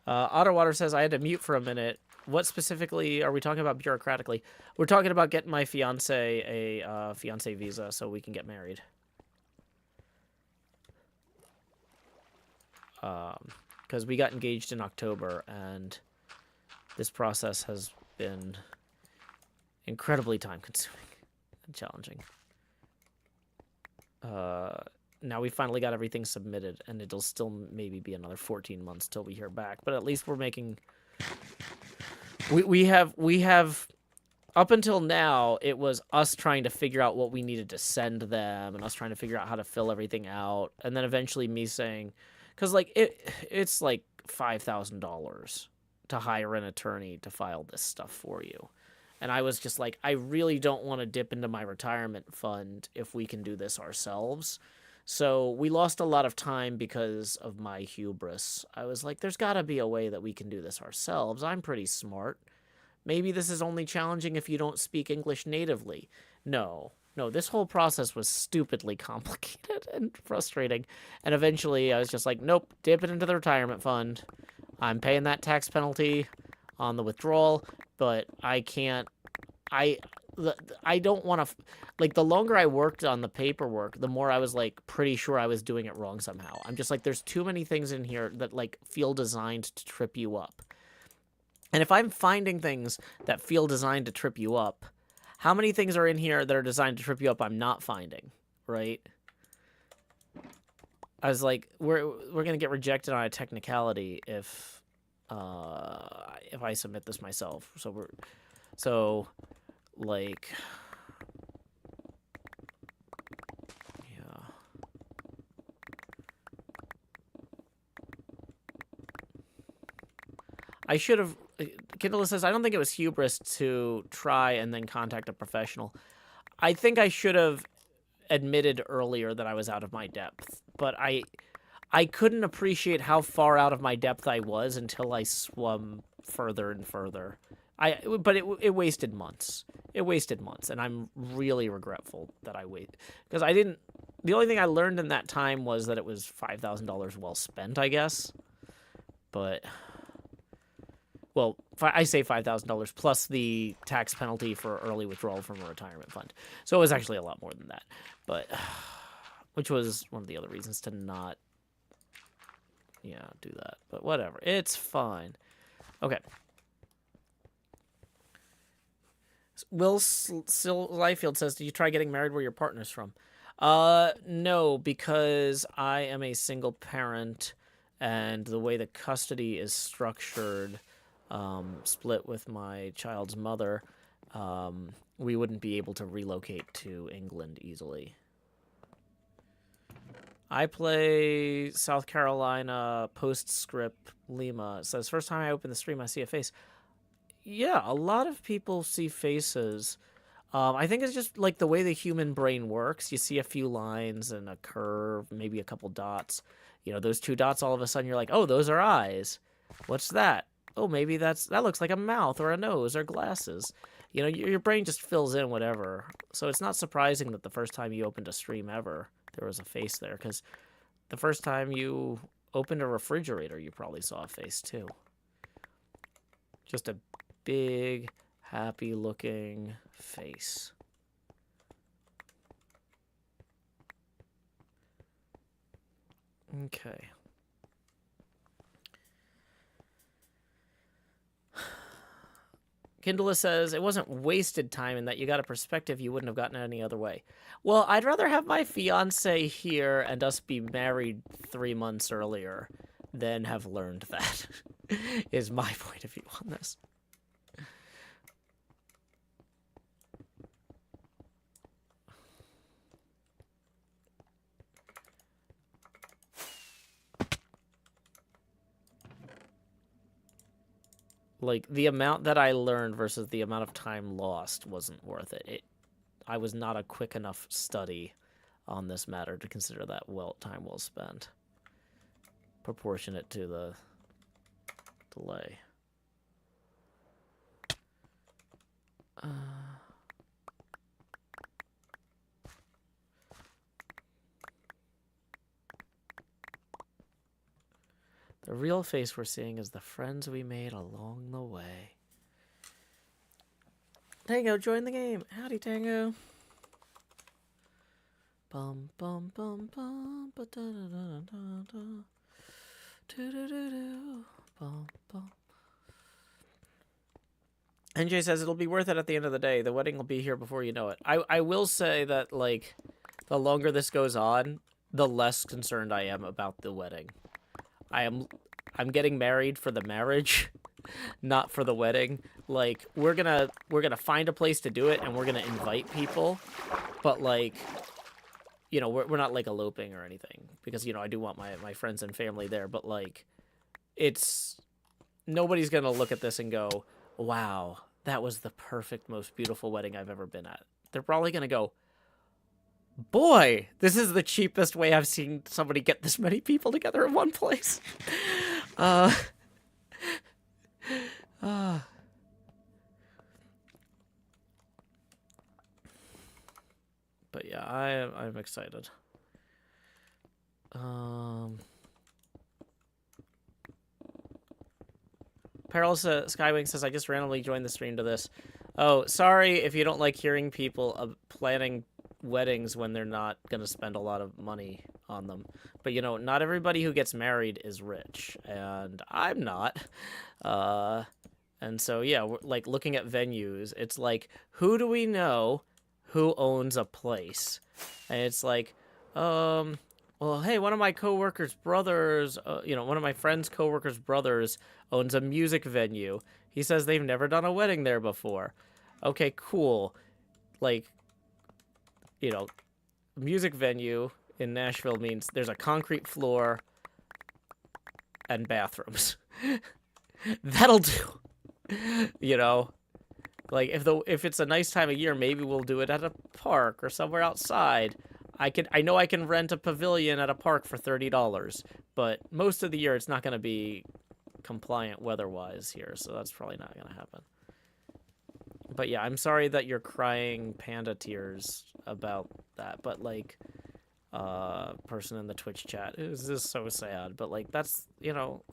Otterwater says, I had to mute for a minute. What specifically are we talking about bureaucratically? We're talking about getting my fiance a fiance visa so we can get married. Because we got engaged in October, and this process has been incredibly time-consuming and challenging. Now we finally got everything submitted, and it'll still maybe be another 14 months till we hear back. But at least we're making... We have... Up until now, it was us trying to figure out what we needed to send them, and us trying to figure out how to fill everything out, and then eventually me saying... Because, like, it's like $5,000 to hire an attorney to file this stuff for you. And I was just like, I really don't want to dip into my retirement fund if we can do this ourselves. So we lost a lot of time because of my hubris. I was like, there's got to be a way that we can do this ourselves. I'm pretty smart. Maybe this is only challenging if you don't speak English natively. No, this whole process was stupidly complicated and frustrating. And eventually I was just like, nope, dip it into the retirement fund. I'm paying that tax penalty on the withdrawal, but I can't... I don't want to, like, the longer I worked on the paperwork, the more I was, like, pretty sure I was doing it wrong somehow. I'm just like, there's too many things in here that, like, feel designed to trip you up. And if I'm finding things that feel designed to trip you up, how many things are in here that are designed to trip you up I'm not finding, right? I was like, we're gonna get rejected on a technicality if I submit this myself. So like, yeah. I should have. Kindle says, I don't think it was hubris to try and then contact a professional. I think I should have admitted earlier that I was out of my depth, but I couldn't appreciate how far out of my depth I was until I swum further and further. But it wasted months. It wasted months, and I'm really regretful that I waited, because I didn't. The only thing I learned in that time was that it was $5,000 well spent, I guess. But, well, I say $5,000 plus the tax penalty for early withdrawal from a retirement fund. So it was actually a lot more than that. But, which was one of the other reasons to not, yeah, do that. But whatever. It's fine. Okay. Will Liefeld says, did you try getting married where your partner's from? No, because I am a single parent, and the way the custody is structured, split with my child's mother, we wouldn't be able to relocate to England easily. I play South Carolina postscript Lima. It says, first time I open the stream, I see a face. Yeah, a lot of people see faces. I think it's just like the way the human brain works. You see a few lines and a curve, maybe a couple dots. You know, those two dots, all of a sudden you're like, oh, those are eyes. What's that? Oh, maybe that looks like a mouth or a nose or glasses. You know, your brain just fills in whatever. So it's not surprising that the first time you opened a stream ever, there was a face there. Because the first time you opened a refrigerator, you probably saw a face too. Just a big, happy-looking face. Okay. Kindle says, it wasn't wasted time in that you got a perspective you wouldn't have gotten any other way. Well, I'd rather have my fiance here and us be married 3 months earlier than have learned that, is my point of view on this. Like, the amount that I learned versus the amount of time lost wasn't worth it. I was not a quick enough study on this matter to consider that time well spent. Proportionate to the delay. The real face we're seeing is the friends we made along the way. Tango, join the game. Howdy, Tango. Bum bum bum bum ba da da da da da. Do do do do. Bum bum. NJ says it'll be worth it at the end of the day. The wedding will be here before you know it. I will say that, like, the longer this goes on, the less concerned I am about the wedding. I'm getting married for the marriage, not for the wedding. Like, we're gonna find a place to do it, and we're gonna invite people, but, like, you know, we're not like eloping or anything, because, you know, I do want my friends and family there, but, like, nobody's gonna look at this and go, wow, that was the perfect, most beautiful wedding I've ever been at. They're probably gonna go, boy, this is the cheapest way I've seen somebody get this many people together in one place. But yeah, I'm excited. Perilous Skywing says, I just randomly joined the stream to this. Oh, sorry if you don't like hearing people planning weddings when they're not going to spend a lot of money on them. But, you know, not everybody who gets married is rich, and I'm not. Uh, and so, yeah, we're, like, looking at venues, it's like, who do we know who owns a place? And it's like, um, well, hey, one of my coworkers' brothers, one of my friend's coworkers' brothers owns a music venue. He says they've never done a wedding there before. Okay, cool. Like, you know, music venue in Nashville means there's a concrete floor and bathrooms. That'll do. You know, like if it's a nice time of year, maybe we'll do it at a park or somewhere outside. I know I can rent a pavilion at a park for $30, but most of the year it's not going to be compliant weather-wise here, so that's probably not going to happen. But yeah, I'm sorry that you're crying panda tears about that, but like person in the Twitch chat, this is so sad, but like that's, you know,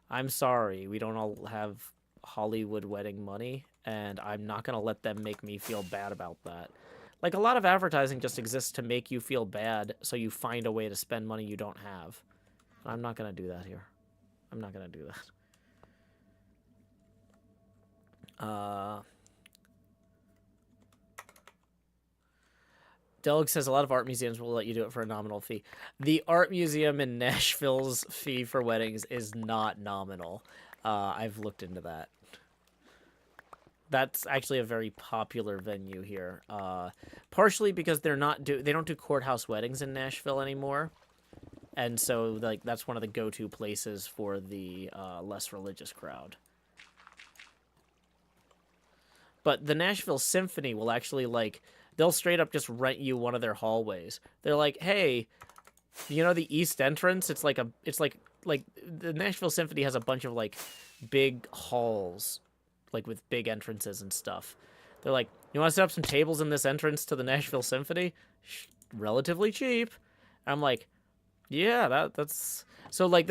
I'm sorry. We don't all have Hollywood wedding money, and I'm not going to let them make me feel bad about that. Like, a lot of advertising just exists to make you feel bad, so you find a way to spend money you don't have. And I'm not going to do that here. I'm not going to do that. Deleg says a lot of art museums will let you do it for a nominal fee. The art museum in Nashville's fee for weddings is not nominal. I've looked into that. That's actually a very popular venue here. Partially because they don't do courthouse weddings in Nashville anymore. And so like that's one of the go-to places for the less religious crowd. But the Nashville Symphony will actually like they'll straight up just rent you one of their hallways. They're like, "Hey, you know the east entrance? It's like the Nashville Symphony has a bunch of like big halls, like with big entrances and stuff. They're like, you want to set up some tables in this entrance to the Nashville Symphony? Relatively cheap." And I'm like, yeah, that's so like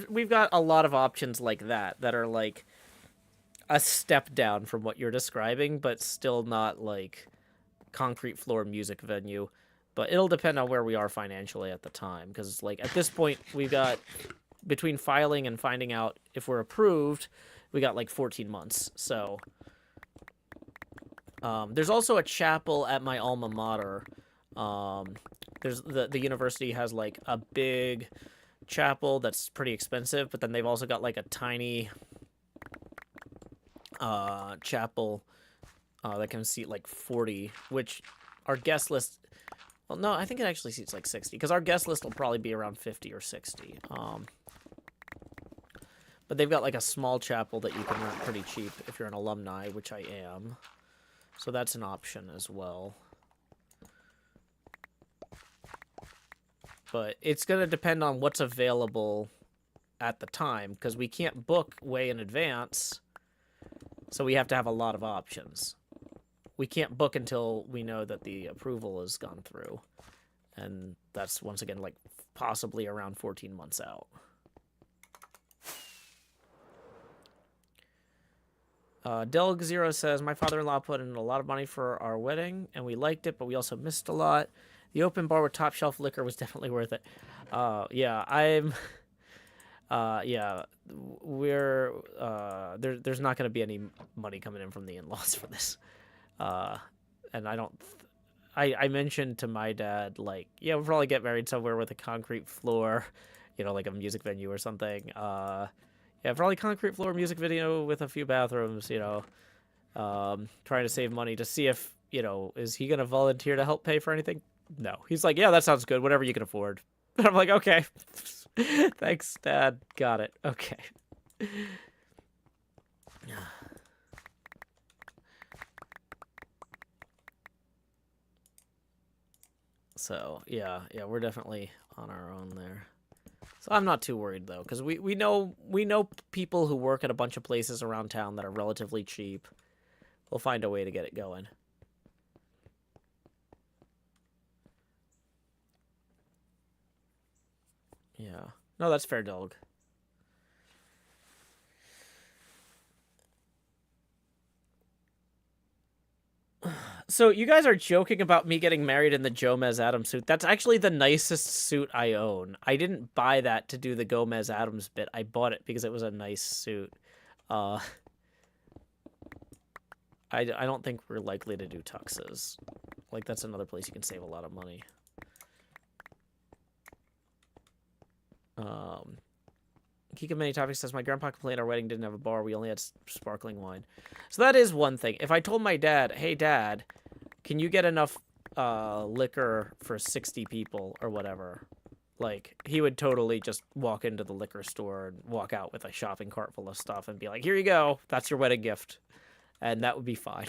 we've got a lot of options like that are like a step down from what you're describing, but still not like concrete floor music venue. But it'll depend on where we are financially at the time, because like at this point we've got between filing and finding out if we're approved, we got like 14 months. So there's also a chapel at my alma mater. There's the university has like a big chapel that's pretty expensive, but then they've also got like a tiny chapel that can seat like 40, which our guest list, well, no, I think it actually seats like 60, because our guest list will probably be around 50 or 60. But they've got like a small chapel that you can rent pretty cheap if you're an alumni, which I am. So that's an option as well. But it's going to depend on what's available at the time, because we can't book way in advance, so we have to have a lot of options. We can't book until we know that the approval has gone through, and that's, once again, like possibly around 14 months out. Delg Zero says, my father-in-law put in a lot of money for our wedding, and we liked it, but we also missed a lot. The open bar with top shelf liquor was definitely worth it. There's not going to be any money coming in from the in-laws for this. And I mentioned to my dad, like, yeah, we'll probably get married somewhere with a concrete floor, like a music venue or something. Yeah, probably concrete floor music video with a few bathrooms, trying to save money to see if, is he going to volunteer to help pay for anything? No. He's like, yeah, that sounds good. Whatever you can afford. And I'm like, okay. Thanks, Dad. Got it. Okay. So, yeah, we're definitely on our own there. So I'm not too worried, though, because we know people who work at a bunch of places around town that are relatively cheap. We'll find a way to get it going. Yeah. No, that's fair, Dog. So you guys are joking about me getting married in the Gomez Adams suit. That's actually the nicest suit I own. I didn't buy that to do the Gomez Adams bit. I bought it because it was a nice suit. I don't think we're likely to do tuxes. Like, that's another place you can save a lot of money. Kika Many Topics says, my grandpa complained our wedding didn't have a bar. We only had sparkling wine. So that is one thing. If I told my dad, hey, Dad, can you get enough liquor for 60 people or whatever? Like, he would totally just walk into the liquor store and walk out with a shopping cart full of stuff and be like, here you go. That's your wedding gift. And that would be fine.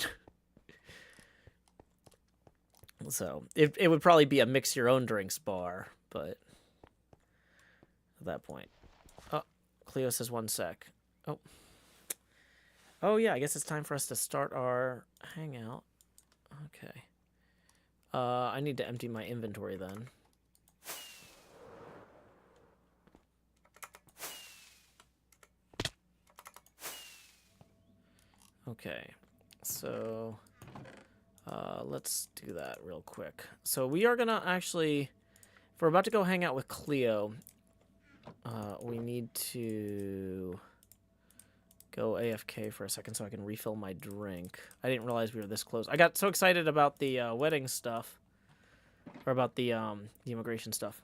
So, it would probably be a mix your own drinks bar, but at that point. Oh, Cleo says 1 sec. Oh. Oh, yeah, I guess it's time for us to start our hangout. Okay. I need to empty my inventory then. Okay, so let's do that real quick. So we are gonna actually, if we're about to go hang out with Cleo, we need to go AFK for a second so I can refill my drink. I didn't realize we were this close. I got so excited about the wedding stuff, or about the immigration stuff.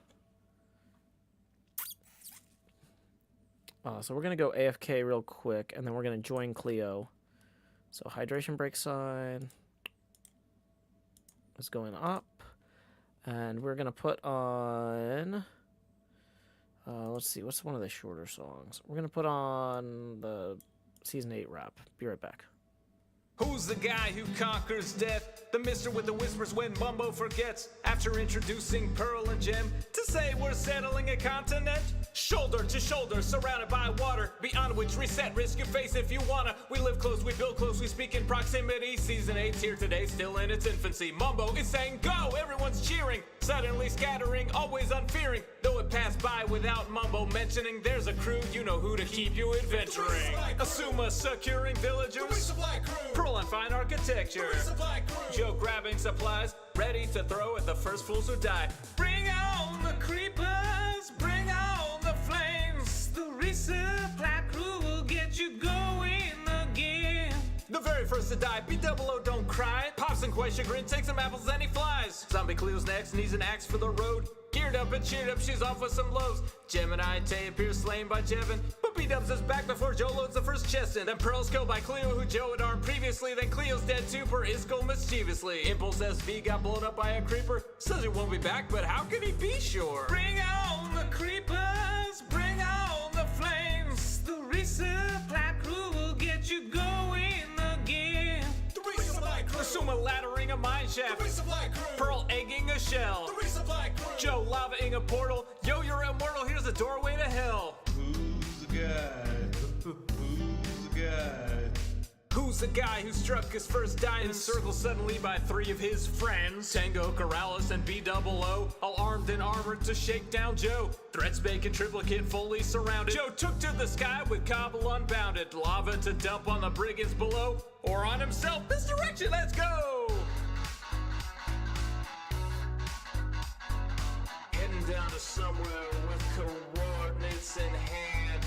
So we're gonna go AFK real quick, and then we're gonna join Cleo. So hydration break sign is going up, and we're gonna put on, let's see, what's one of the shorter songs? We're gonna put on the season 8 rap. Be right back. Who's the guy who conquers death? The mister with the whispers when Mumbo forgets. After introducing Pearl and Gem to say we're settling a continent. Shoulder to shoulder, surrounded by water, beyond which reset, risk your face if you wanna. We live close, we build close, we speak in proximity. Season 8's here today, still in its infancy. Mumbo is saying go, everyone's cheering. Suddenly scattering, always unfearing. Though it passed by without Mumbo mentioning, there's a crew, you know who to keep you adventuring. Asuma securing villagers. Pearl on fine architecture. Joe grabbing supplies, ready to throw at the first fools who die. Bring on the creepers, bring on the flames. The resupply crew will get you going again. The very first to die, B-double-O don't cry. Pops and Quay chagrin, takes some apples and he flies. Zombie Cleo's next, needs an axe for the road. Geared up and cheered up, she's off with some lows. Gemini Tay appears slain by Jevin, but B-dubs is back before Joe loads the first chest in. Then Pearl's killed by Cleo, who Joe had armed previously. Then Cleo's dead too, per Isco mischievously. Impulse SV got blown up by a creeper. Says he won't be back, but how can he be sure? Bring on the creepers, bring on the flames. The resupply crew will get you going again. The resupply crew. Asuma laddering a mine shaft. The resupply crew. Pearl egging a shell. The resupply crew. Joe lavaing a portal. Yo, you're immortal, here's a doorway to hell. Who's the guy? Who's the guy? Who's the guy who struck his first die encircled suddenly by 3 of his friends? Tango, Corrales, and B-double-O, all armed and armored to shake down Joe. Threats bacon triplicate fully surrounded. Joe took to the sky with Cobble unbounded. Lava to dump on the brigands below, or on himself. This direction, let's go! Heading down to somewhere with coordinates in hand.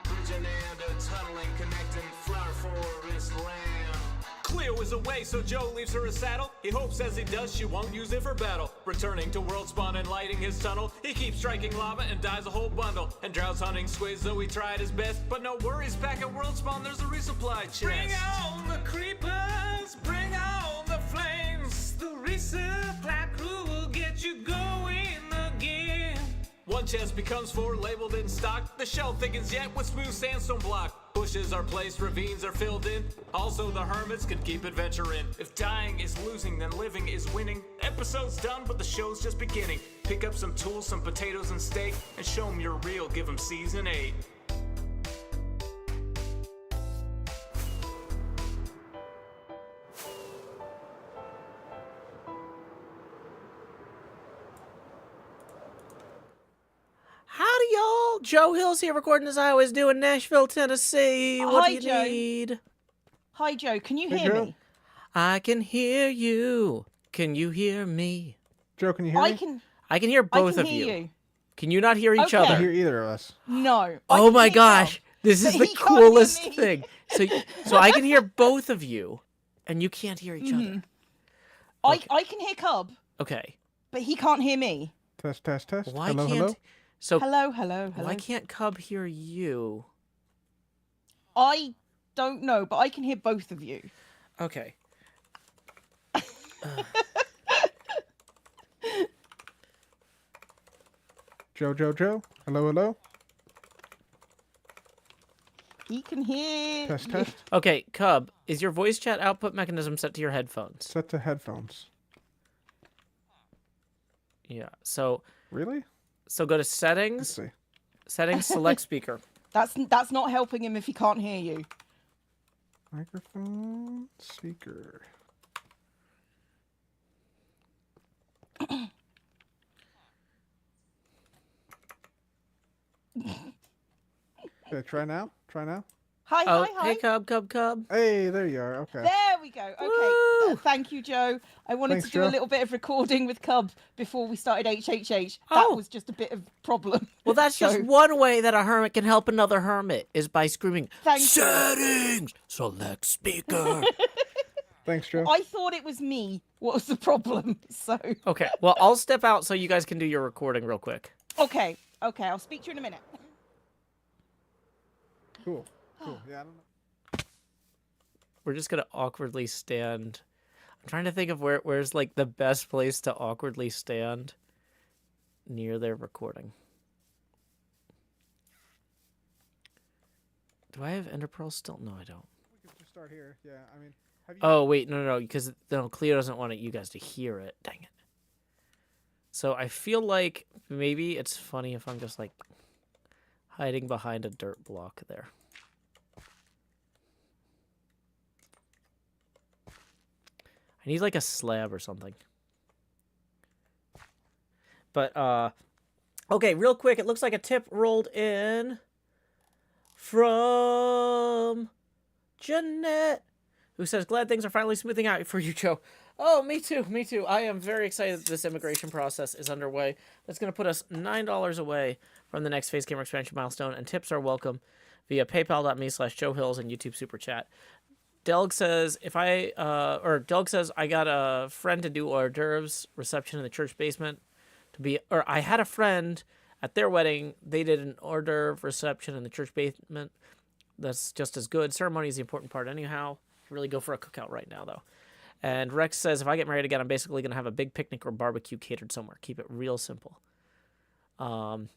Bridging and a tunneling connecting flower forest land. Cleo is away, so Joe leaves her a saddle. He hopes as he does she won't use it for battle. Returning to World Spawn and lighting his tunnel, he keeps striking lava and dies a whole bundle. And drowns hunting squids, though he tried his best. But no worries, back at World Spawn there's a resupply chest. Bring on the creepers, bring on the flames. The resupply crew will get you going again. One chest becomes 4 labeled in stock. The shell thickens yet with smooth sandstone block. Bushes are placed, ravines are filled in. Also the hermits can keep adventuring. If dying is losing, then living is winning. Episode's done, but the show's just beginning. Pick up some tools, some potatoes and steak, and show 'em you're real, give 'em season 8. Howdy, y'all. Joe Hill's here recording as I always do in Nashville, Tennessee. What Hi, do you Joe. need? Hi, Joe. Can you Hey, hear Joe. me? I can hear you. Can you hear me? Joe, can you hear me? I can hear both I of can hear you. Can you not hear each Okay. I other? can hear either of us. No. I Oh can my hear gosh. Cub, This but is the he can't hear coolest me. thing. So I can hear both of you, and you can't hear each other. Okay. I can hear Cub, Okay. but he can't hear me. Test, test, test. Why Hello, can't hello. so Hello, hello, hello. why can't Cub hear you? I don't know, but I can hear both of you. Okay. Joe. Hello, hello. He can hear. Test, you. test. Okay, Cub, is your voice chat output mechanism set to your headphones? Set to headphones. Yeah. So Really? go to Let's settings. see. Settings, select speaker. That's not helping him if he can't hear you. Microphone, speaker. Okay, try now. Try now. Hi, Oh, hi, hi. hey, Cub. Hey, there you are. Okay. There we go. Okay. Woo! Thank you, Joe. I wanted Thanks, to do a Joe. little bit of recording with Cub before we started HHH. That Oh. was just a bit of problem. Well, that's just So, one way that a hermit can help another hermit is by screaming, Thank you. settings, select speaker. Thanks, Joe. I thought it was me. What was the problem? So, Okay, well, I'll step out so you guys can do your recording real quick. okay. I'll speak to you in a minute. Cool. Yeah, I don't know. We're just gonna awkwardly stand. I'm trying to think of where's like the best place to awkwardly stand near their recording. Do I have Ender Pearl still? No, I don't. We could just start here. Yeah, I mean, have you... Oh wait, no, because Cleo doesn't want you guys to hear it. Dang it. So I feel like maybe it's funny if I'm just like hiding behind a dirt block there. I need like a slab or something. But okay, real quick, it looks like a tip rolled in from Jeanette, who says, glad things are finally smoothing out for you, Joe. Oh, me too. I am very excited that this immigration process is underway. That's going to put us $9 away from the next Face Gamer expansion milestone, and tips are welcome via paypal.me/Joe Hills and YouTube Super Chat. Delg says, Delg says, I got a friend to do hors d'oeuvres reception in the church basement. I had a friend at their wedding. They did an hors d'oeuvre reception in the church basement. That's just as good. Ceremony is the important part anyhow. Really go for a cookout right now, though. And Rex says, if I get married again, I'm basically going to have a big picnic or barbecue catered somewhere. Keep it real simple. Bikemore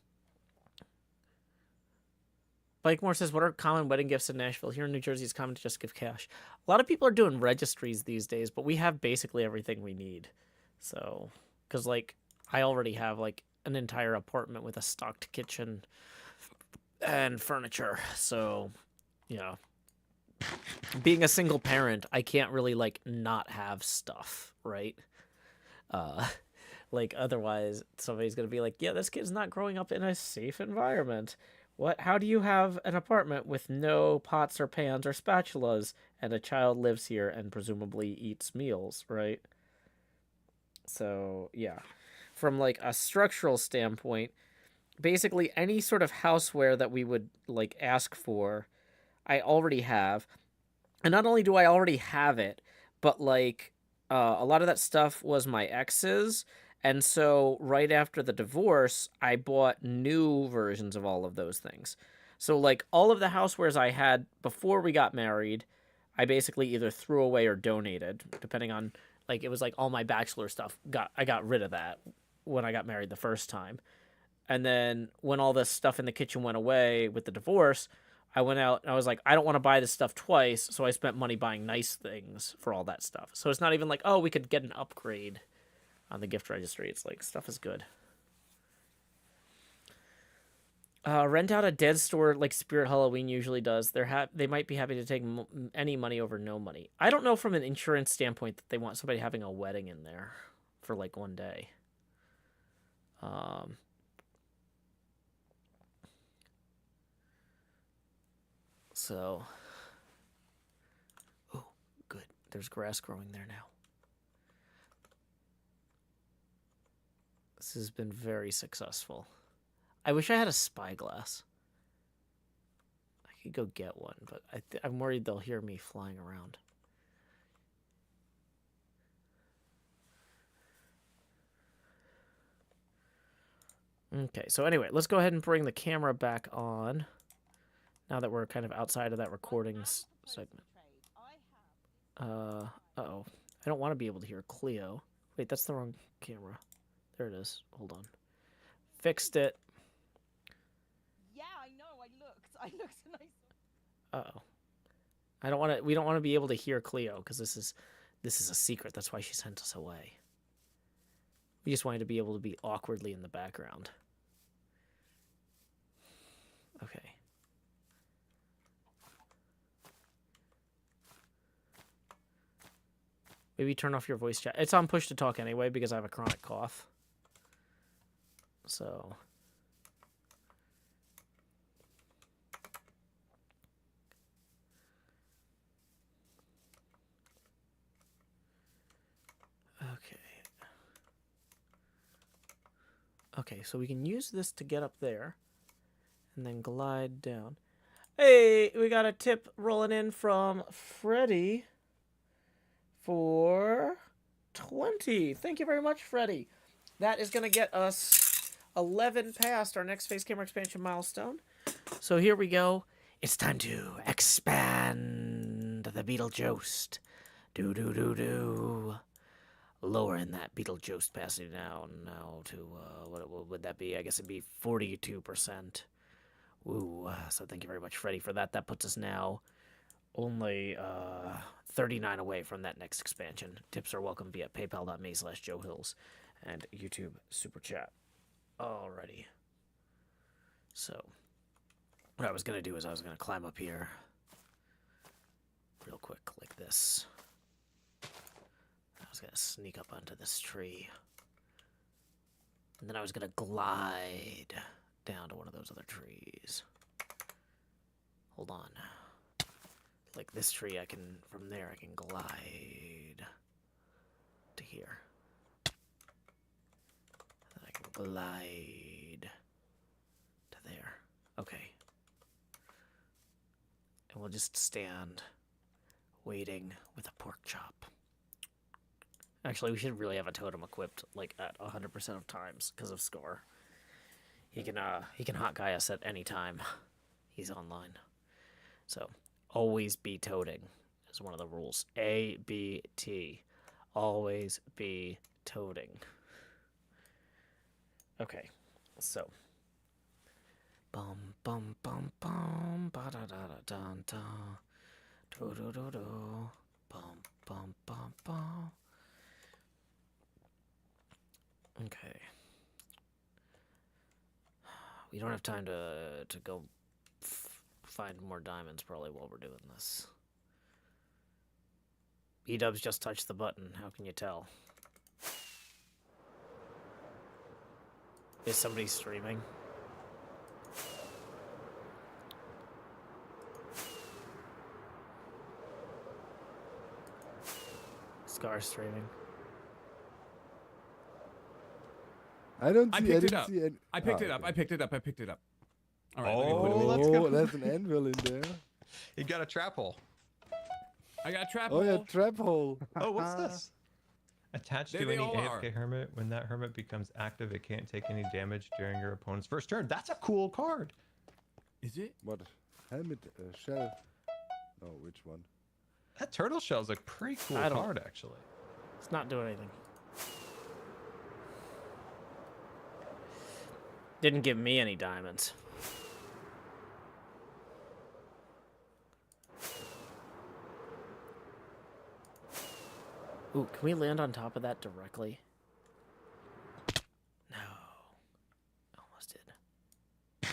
says, what are common wedding gifts in Nashville? Here in New Jersey, it's common to just give cash. A lot of people are doing registries these days, but we have basically everything we need. So, because, like, I already have, like, an entire apartment with a stocked kitchen and furniture. So, yeah. Being a single parent, I can't really, like, not have stuff, right? Like, otherwise, somebody's going to be like, yeah, this kid's not growing up in a safe environment. What? How do you have an apartment with no pots or pans or spatulas, and a child lives here and presumably eats meals, right? So, yeah. From, like, a structural standpoint, basically any sort of houseware that we would, like, ask for, I already have. And not only do I already have it, but, like, a lot of that stuff was my ex's. And so right after the divorce, I bought new versions of all of those things. So, like, all of the housewares I had before we got married, I basically either threw away or donated, depending on, like, it was like all my bachelor stuff. I got rid of that when I got married the first time. And then when all this stuff in the kitchen went away with the divorce, I went out and I was like, I don't want to buy this stuff twice. So I spent money buying nice things for all that stuff. So it's not even like, oh, we could get an upgrade on the gift registry. It's like, stuff is good. Rent out a dead store like Spirit Halloween usually does. They might be happy to take any money over no money. I don't know from an insurance standpoint that they want somebody having a wedding in there for like one day. So, oh, good. there's grass growing there now. This has been very successful. I wish I had a spyglass. I could go get one, but I'm worried they'll hear me flying around. Okay, so anyway, let's go ahead and bring the camera back on. Now that we're kind of outside of that recording segment. Uh-oh. I don't want to be able to hear Cleo. Wait, that's the wrong camera. There it is. Hold on. Fixed it. Yeah, I know. I looked and I saw. Uh-oh. I don't want to. We don't want to be able to hear Cleo because this is a secret. That's why she sent us away. We just wanted to be able to be awkwardly in the background. Okay. Maybe turn off your voice chat. It's on push to talk anyway because I have a chronic cough. So. Okay. Okay, so we can use this to get up there and then glide down. Hey, we got a tip rolling in from Freddie for 20. Thank you very much, Freddie. That is going to get us 11 past our next face camera expansion milestone. So here we go. It's time to expand the Beetlejuice. Do. Lowering that Beetlejuice capacity now to, what would that be? I guess it'd be 42%. Ooh, so thank you very much, Freddie, for that. That puts us now only 39 away from that next expansion. Tips are welcome via paypal.me/JoeHills and YouTube Super Chat. Alrighty. So, what I was going to do is I was going to climb up here real quick like this. I was going to sneak up onto this tree. And then I was going to glide down to one of those other trees. Hold on. Like this tree, from there I can glide to here. Then I can glide to there. Okay. And we'll just stand waiting with a pork chop. Actually, we should really have a totem equipped like at 100% of times because of Score. He can hot guy us at any time he's online. So always be toting is one of the rules. ABT. Always be toting. Okay, so bum bum bum bum ba da da da da da do do do do bum bum bum bum. Okay. We don't have time to go find more diamonds probably while we're doing this. E-dubs just touched the button. How can you tell? Is somebody streaming? Scar streaming. I don't I see. picked it didn't up. see any- I picked Oh, it up. okay. I picked it up. I picked it up. All right. Oh, let me put it. let's go. There's an anvil in there. You got a trap hole. I got a trap Oh yeah, hole. trap hole. Oh, what's this? Attached There to they any all are. AFK hermit, when that hermit becomes active, it can't take any damage during your opponent's first turn. That's a cool card. Is it? What? Helmet shell. Oh, which one? That turtle shell's a pretty cool I don't- card, actually. It's not doing anything. Didn't give me any diamonds. Ooh, can we land on top of that directly? No. Almost did.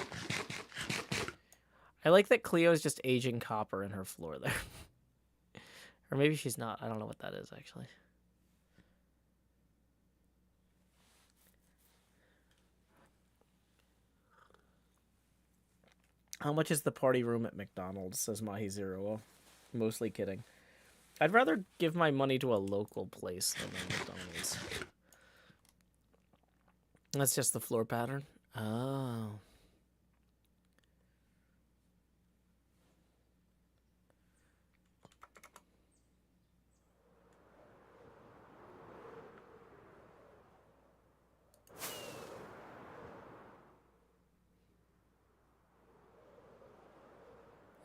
I like that Cleo's just aging copper in her floor there. Or maybe she's not. I don't know what that is, actually. How much is the party room at McDonald's, says Mahi Zero? Mostly kidding. I'd rather give my money to a local place than a McDonald's. That's just the floor pattern. Oh.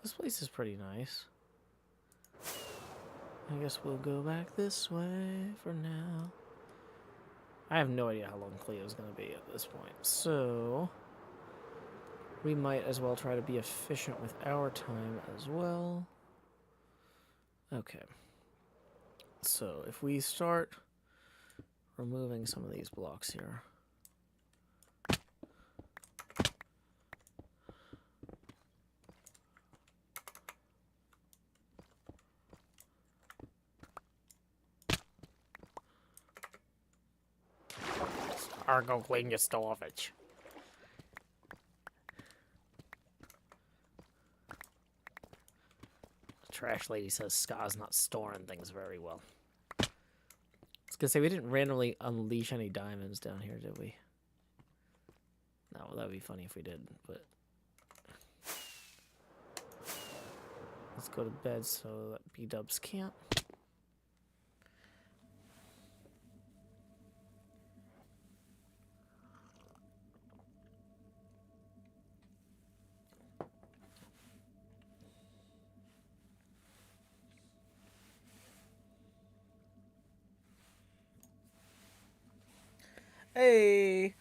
This place is pretty nice. I guess we'll go back this way for now. I have no idea how long Cleo's going to be at this point, so we might as well try to be efficient with our time as well. Okay. So if we start removing some of these blocks here. Or go clean your storage. The trash lady says Ska's not storing things very well. I was gonna say, we didn't randomly unleash any diamonds down here, did we? No, well, that would be funny if we did, but... Let's go to bed so that B-dubs can't. Hey!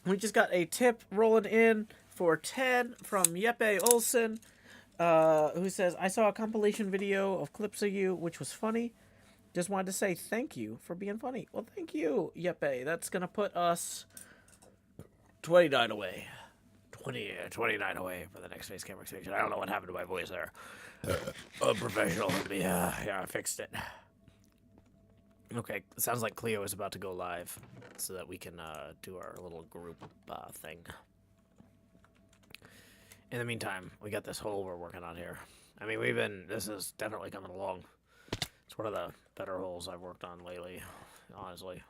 We just got a tip rolling in for 10 from Yeppe Olsen, who says, I saw a compilation video of clips of you, which was funny. Just wanted to say thank you for being funny. Well, thank you, Yeppe. That's going to put us 29 away. 29 away for the next face camera extension. I don't know what happened to my voice there. Unprofessional of me. Yeah, I fixed it. Okay, it sounds like Cleo is about to go live so that we can do our little group thing. In the meantime, we got this hole we're working on here. I mean, this is definitely coming along. It's one of the better holes I've worked on lately, honestly.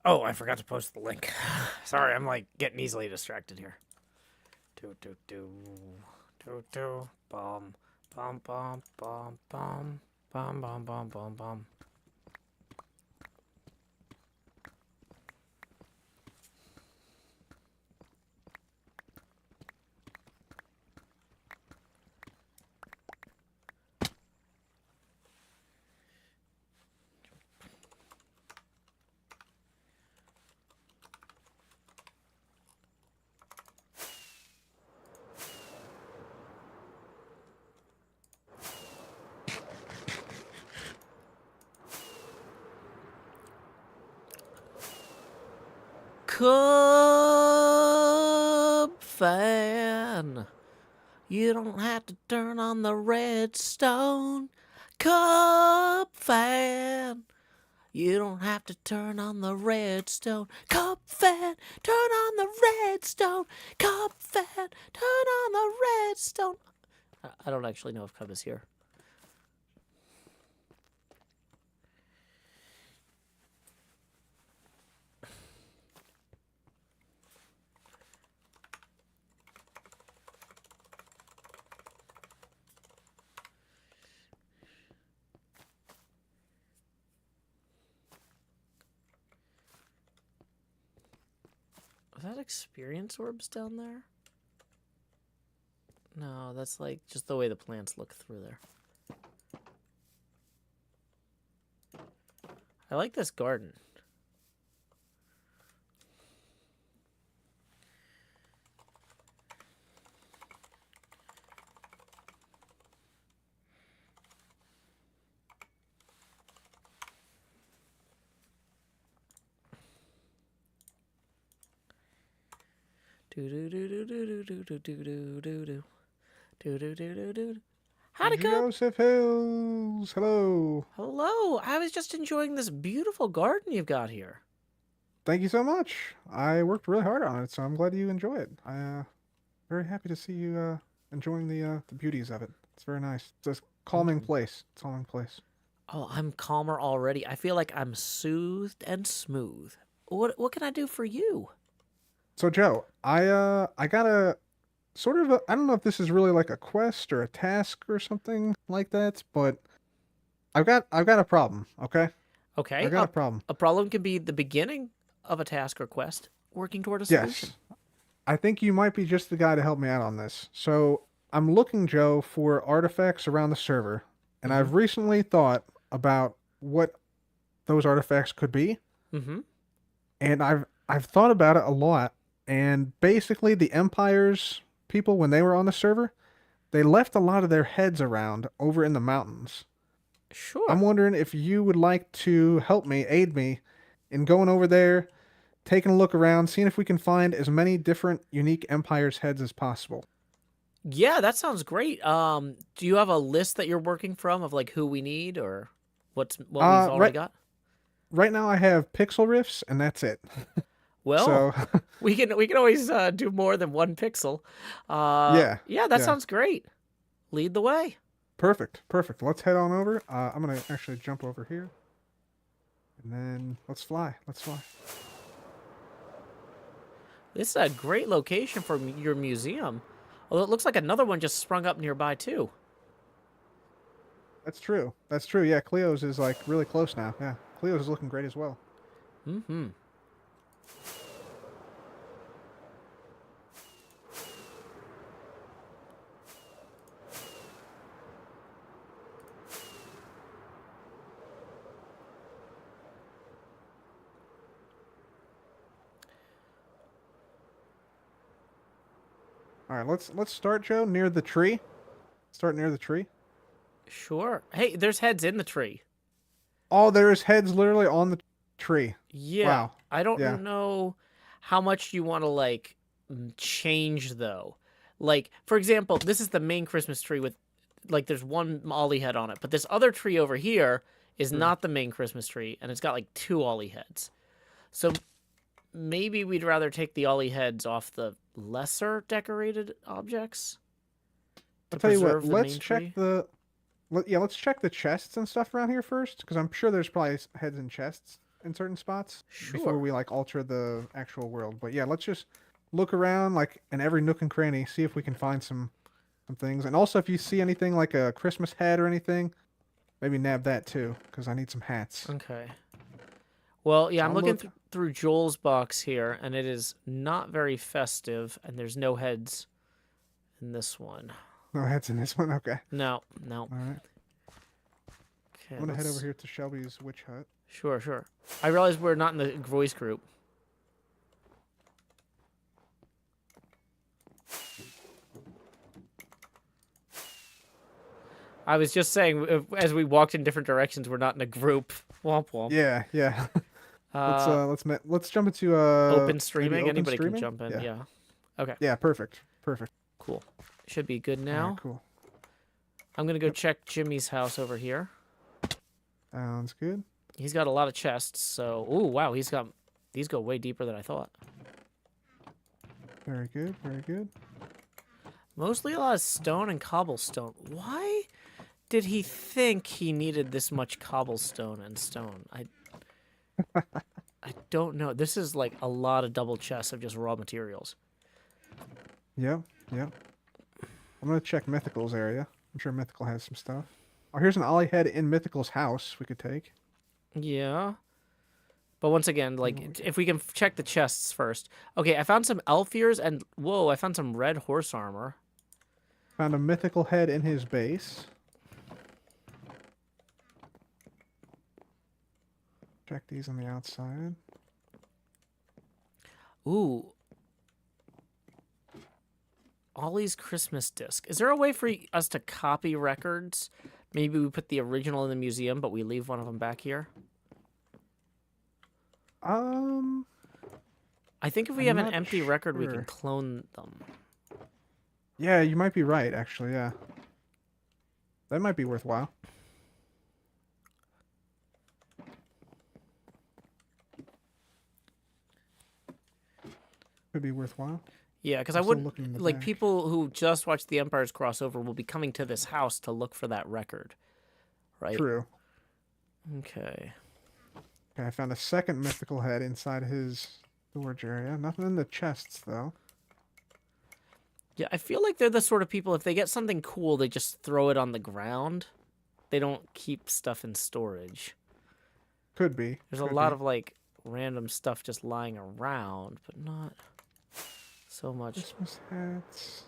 Oh, I forgot to post the link. Sorry, I'm like getting easily distracted here. Bum, bum, bum, bum, bum, bum, bum, bum, bum, bum. Cub fan, you don't have to turn on the redstone. Cub fan, you don't have to turn on the redstone. Cub fan, turn on the redstone. Cub fan, turn on the redstone. I don't actually know if Cub is here. experience orbs down there? No, that's like just the way the plants look through there. I like this garden. Do do do do do do do do do do do. Do do do do do. How'd it go? Joseph Hills, hello. Hello. I was just enjoying this beautiful garden you've got here. Thank you so much. I worked really hard on it, so I'm glad you enjoy it. Very happy to see you enjoying the beauties of it. It's very nice. It's a calming place. It's a calming place. Oh, I'm calmer already. I feel like I'm soothed and smooth. What can I do for you? So Joe, I got a sort of I don't know if this is really like a quest or a task or something like that, but I've got a problem, okay? Okay. I got a problem. A problem can be the beginning of a task or quest working toward a solution. Yes. I think you might be just the guy to help me out on this. So I'm looking, Joe, for artifacts around the server, and I've recently thought about what those artifacts could be. Mm-hmm. And I've thought about it a lot, and basically the Empire's people, when they were on the server, they left a lot of their heads around over in the mountains. Sure. I'm wondering if you would like to help me, aid me, in going over there, taking a look around, seeing if we can find as many different unique Empire's heads as possible. Yeah, that sounds great. Do you have a list that you're working from of like who we need or what we've already got? Right now I have pixel riffs, and that's it. Well, So, we can always do more than one pixel. Yeah, Yeah, that yeah. sounds great. Lead the way. perfect. Let's head on over. I'm going to actually jump over here. And then let's fly. This is a great location for your museum. Although it looks like another one just sprung up nearby too. That's true. Yeah, Cleo's is like really close now. Yeah, Cleo's is looking great as well. Mm-hmm. All right, let's start, Joe, near the tree. Start near the tree. Sure. Hey, there's heads in the tree. Oh, there's heads literally on the tree. Yeah. Wow. I don't Yeah. know how much you want to like change though. Like, for example, this is the main Christmas tree with like there's one Ollie head on it, but this other tree over here is not the main Christmas tree and it's got like 2 Ollie heads. So maybe we'd rather take the Ollie heads off the lesser decorated objects. I'll tell you what. preserve the Let's main check tree. let's check the chests and stuff around here first, because I'm sure there's probably heads in chests in certain spots before Sure. we like alter the actual world. But yeah, let's just look around like in every nook and cranny, see if we can find some things. And also, if you see anything like a Christmas hat or anything, maybe nab that too, because I need some hats. Okay. Well, yeah, I'm I'll looking look- through Joel's box here, and it is not very festive, and there's no heads in this one. No hats in this one. Okay. No. All right. Okay, I'm gonna head let's- over here to Shelby's witch hut. Sure. I realize we're not in the voice group. I was just saying, as we walked in different directions, we're not in a group. Womp womp. Yeah. Let's jump into Open maybe streaming. open Anybody streaming? can jump in. Yeah. Okay. Yeah. Perfect. Cool. Should be good All now. right, cool. I'm gonna go check Jimmy's house over here. Sounds good. He's got a lot of chests. So, ooh, wow, these go way deeper than I thought. Very good. Mostly a lot of stone and cobblestone. Why did he think he needed this much cobblestone and stone? I don't know. This is like a lot of double chests of just raw materials. Yep. I'm gonna check Mythical's area. I'm sure Mythical has some stuff. Oh, here's an Ollie head in Mythical's house we could take. Yeah. But once again, like, if we can check the chests first. Okay, I found some elf ears and, whoa, I found some red horse armor. Found a mythical head in his base. Check these on the outside. Ooh. Ollie's Christmas disc. Is there a way for us to copy records? Maybe we put the original in the museum, but we leave one of them back here? I think if we have I'm an not empty record, we can sure. clone them. Yeah, you might be right, actually, yeah. That might be worthwhile. Could be worthwhile. Yeah, because I I'm still would looking in the like back. people who just watched the Empire's crossover will be coming to this house to look for that record, right? True. Okay. Okay, I found a second mythical head inside his storage area. Nothing in the chests, though. Yeah, I feel like they're the sort of people, if they get something cool, they just throw it on the ground. They don't keep stuff in storage. Could be. There's a could lot be. of like random stuff just lying around, but not so much. Christmas hats.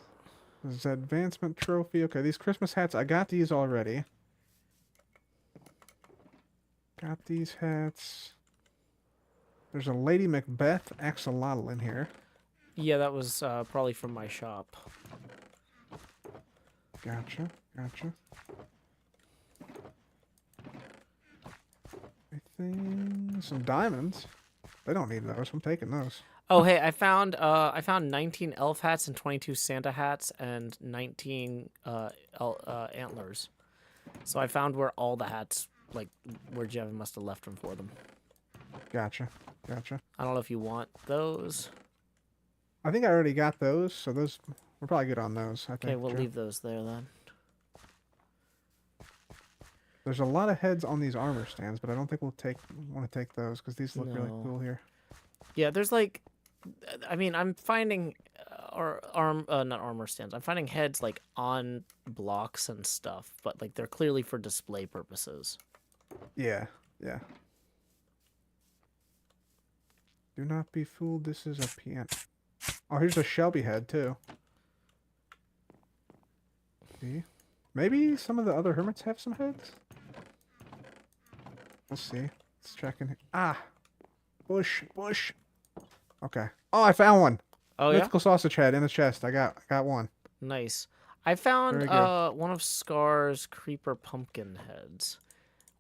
There's an advancement trophy. Okay, these Christmas hats, I got these already. Got these hats. There's a Lady Macbeth axolotl in here. Yeah, that was probably from my shop. Gotcha, gotcha. I think some diamonds. They don't need those. I'm taking those. Oh, hey, I found 19 elf hats and 22 Santa hats and 19 antlers. So I found where all the hats, like where Jevin must have left them for them. Gotcha, gotcha. I don't know if you want those. I think I already got those, so those we're probably good on those. I think. Okay, we'll Joe. leave those there then. There's a lot of heads on these armor stands, but I don't think we'll want to take those because these look really No. cool here. Yeah, there's like, I mean, I'm finding, not armor stands. I'm finding heads like on blocks and stuff, but like they're clearly for display purposes. Yeah, yeah. Do not be fooled. This is a piano. Oh, here's a Shelby head too. See? Maybe some of the other hermits have some heads. We'll see. Let's check in here. Ah, bush. Okay. Oh, I found one. Oh yeah, Mythical sausage head in the chest. I got one. nice. I found Very good. one of Scar's creeper pumpkin heads,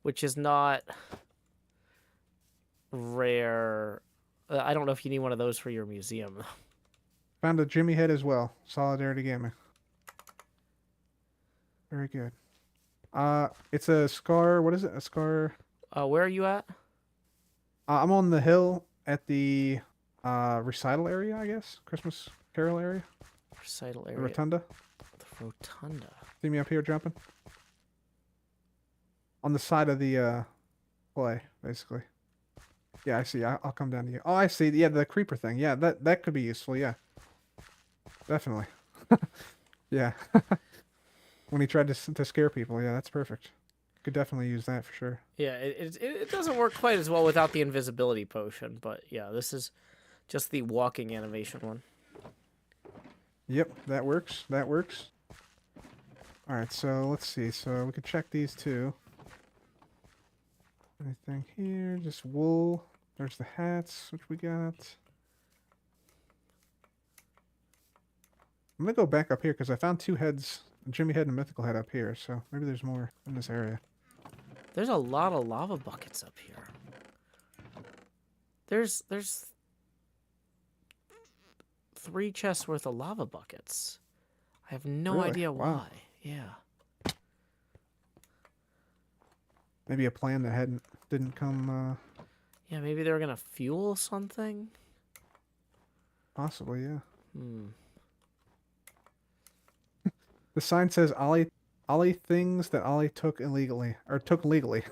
which is not rare. I don't know if you need one of those for your museum. Found a Jimmy head as well. Solidarity Gaming. Very good. It's a Scar. What is it? A Scar. Where are you at? I'm on the hill at the recital area, I guess. Christmas Carol area. Recital The area. rotunda. The rotunda. See me up here jumping? On the side of the play, basically. Yeah, I see. I'll come down to you. Oh, I see. Yeah, the creeper thing. Yeah, that could be useful. Yeah, definitely. Yeah. When he tried to scare people. Yeah, that's perfect. Could definitely use that for sure. Yeah, it doesn't work quite as well without the invisibility potion, but yeah, this is just the walking animation one. Yep, that works. That works. All right, so let's see. So we could check these two. Anything here? Just wool. There's the hats, which we got. I'm gonna go back up here because I found two heads, a Jimmy head and a mythical head up here. So maybe there's more in this area. There's a lot of lava buckets up here. There's 3 chests worth of lava buckets. I have no Really? idea Wow. why. Yeah. Maybe a plan that didn't come. Yeah, maybe they're gonna fuel something. Possibly, yeah. Hmm. The sign says Ollie things that Ollie took illegally or took legally.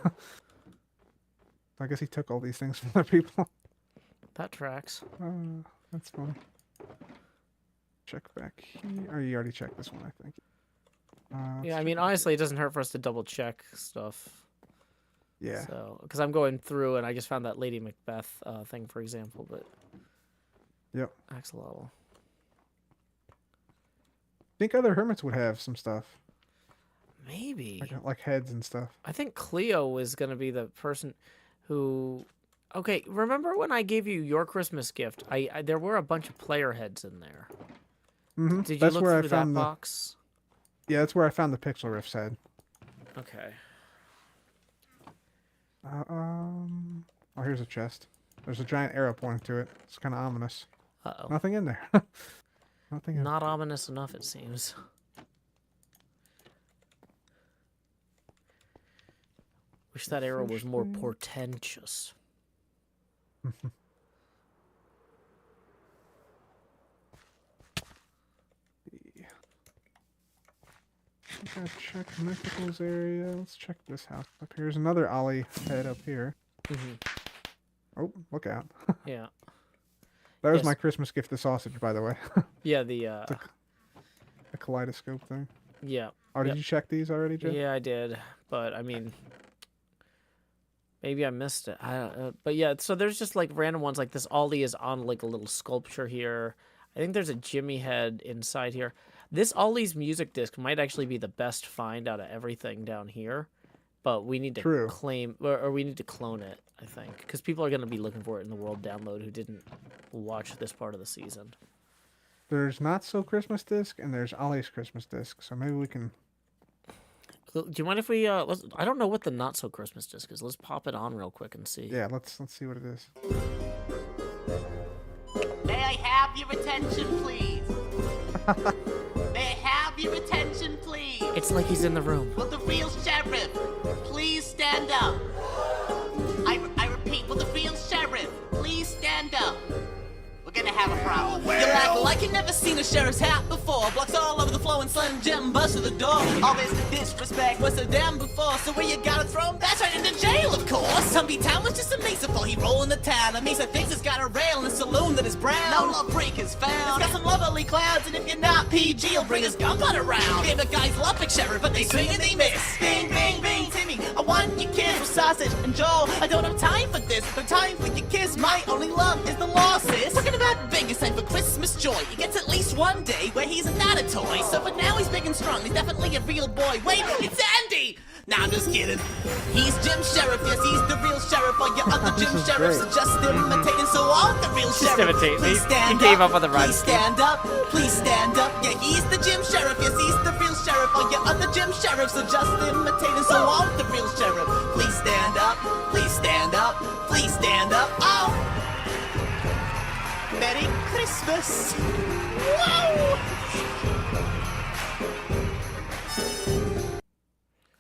I guess he took all these things from other people. That tracks. That's funny. Check back here. Oh, you already checked this one, I think. Yeah, I mean, honestly, it doesn't hurt for us to double check stuff. Yeah. So, because I'm going through and I just found that Lady Macbeth thing, for example, but Yep. axolotl. Think other hermits would have some stuff, Maybe. like heads and stuff. I think Cleo was going to be the person who. Okay, remember when I gave you your Christmas gift? There were a bunch of player heads in there. Mm-hmm. Did you That's look where through I found that the. box? Yeah, that's where I found the Pixel Rift's head. Okay. Oh, here's a chest. There's a giant arrow pointing to it. It's kind of ominous. Uh-oh. Nothing in there. Nothing in. Not ominous enough, it seems. Wish that arrow was more portentous. I gotta check Mythicals area. Let's check this house up here. There's another Ollie head up here. Oh, look out. Yeah. That was Yes. my Christmas gift, the sausage, by the way. Yeah, the The kaleidoscope thing. yeah. Oh, did Yep. you check these already, Joe? Yeah, I did, but I mean, maybe I missed it. But yeah, so there's just like random ones like this. Ollie is on like a little sculpture here. I think there's a Jimmy head inside here. This Ollie's music disc might actually be the best find out of everything down here, but we need to True. claim or we need to clone it. I think because people are going to be looking for it in the world download who didn't watch this part of the season. There's Not So Christmas disc, and there's Ollie's Christmas disc. So maybe we can. Do you mind if we? Let's, I don't know what the not so Christmas disc is. Let's pop it on real quick and see. Yeah, let's see what it is. May I have your attention, please? May I have your attention, please? It's like he's in the room. Will the real sheriff please stand up? I repeat, will the real sheriff please stand up? We're gonna have a problem. You act like you never seen a sheriff's hat before. Blocks all over the floor and Slim Jim bust to the door. All this disrespect was so damn before. So where you gotta throw him? That's right into jail, of course. Humpty Town was just a Mesa for he rollin' the town. A Mesa thinks it's got a rail in a saloon that is brown. No lawbreakers found. It's got some lovely clouds, and if you're not PG, he'll bring his gunpowder around. Give the guys love pick sheriff, but they swing and they miss. Bing, bing, bing, Timmy, I want your kiss with sausage and Joel. I don't have time for this, no time for your kiss. My only love is the law, sis. Talking about biggest time for Christmas joy. He gets at least one day where he's not a toy. So for now he's big and strong, he's definitely a real boy. Wait, it's Andy! Nah, I'm just kidding. He's Jim Sheriff, yes, he's the real sheriff. All your other Jim Sheriffs are just imitating, so I'm the real sheriff. imitating. Please He stand gave up. up on the rhyme Please scheme. stand up. Please stand up. Yeah, he's the Jim Sheriff, yes, he's the real sheriff. All your other Jim Sheriffs are just imitating, so I'm the real sheriff. Please stand up. Please stand up. Please stand up. Oh! Merry Christmas! Whoa!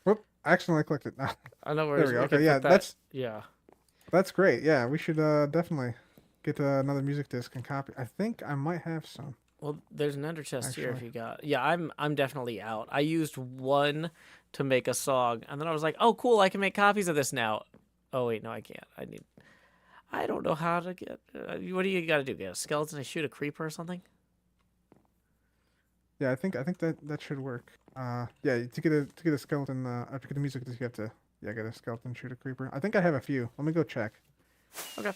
Whoop! I accidentally clicked it. I know where There we go. we could Okay, yeah, put that- that's yeah. that's great. Yeah, we should definitely get another music disc and copy. I think I might have some. Well, there's an ender chest here if Actually. you got. Yeah, I'm definitely out. I used one to make a song, and then I was like, oh, cool, I can make copies of this now. Oh wait, no, I can't. I don't know how to get. What do you got to do? Get a skeleton to shoot a creeper or something? Yeah, I think that should work. Yeah, to get a skeleton, to get the music disc, you have to get a skeleton shoot a creeper. I think I have a few. Let me go check. Okay.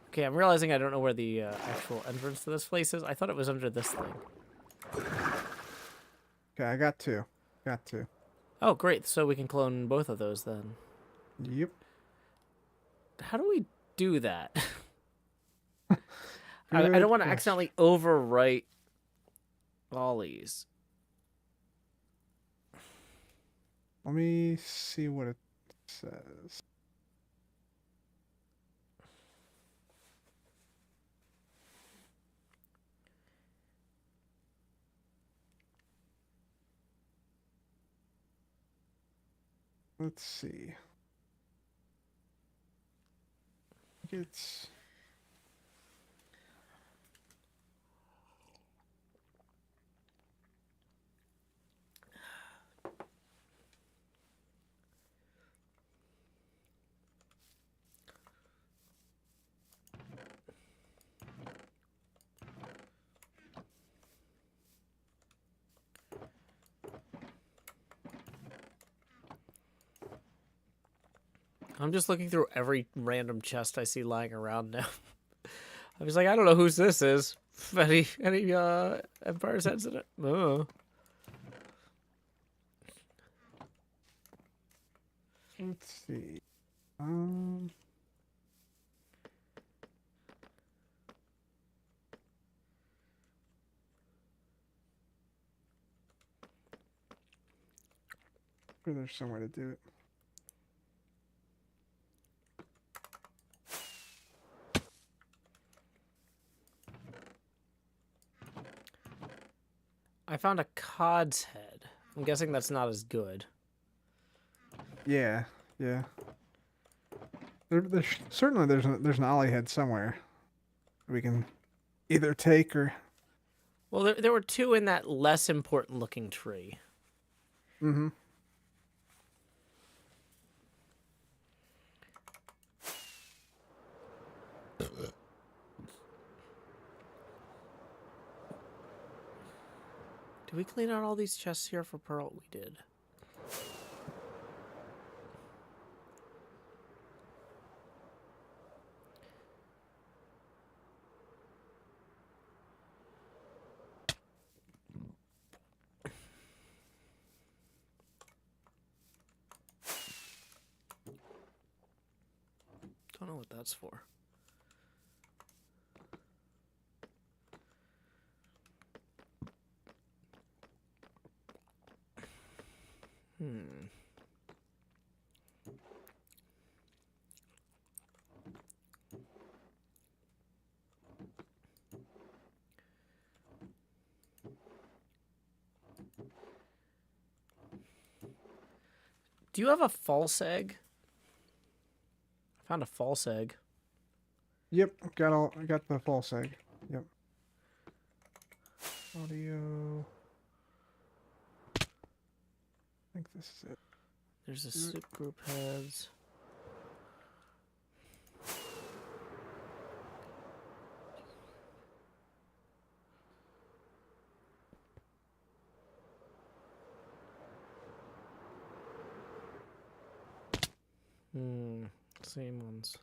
Okay, I'm realizing I don't know where the actual entrance to this place is. I thought it was under this thing. Okay, I got two. Got two. Oh, great. So we can clone both of those then. Yep. How do we do that? I Good don't want to question. accidentally overwrite Ollie's. Let me see what it says. Let's see. I think it's I'm just looking through every random chest I see lying around now. I was like, I don't know whose this is. Any Empire sensitive? Oh. Let's see. Sure there's some way to do it. I found a cod's head. I'm guessing that's not as good. Yeah, yeah. Certainly there's an ollie head somewhere we can either take or. Well, there were two in that less important looking tree. Mm-hmm. Did we clean out all these chests here for Pearl? We did. Don't know what that's for. Do you have a false egg? I found a false egg. Yep, I got the false egg. Yep. Audio. I think this is it. There's a soup group heads. Same ones.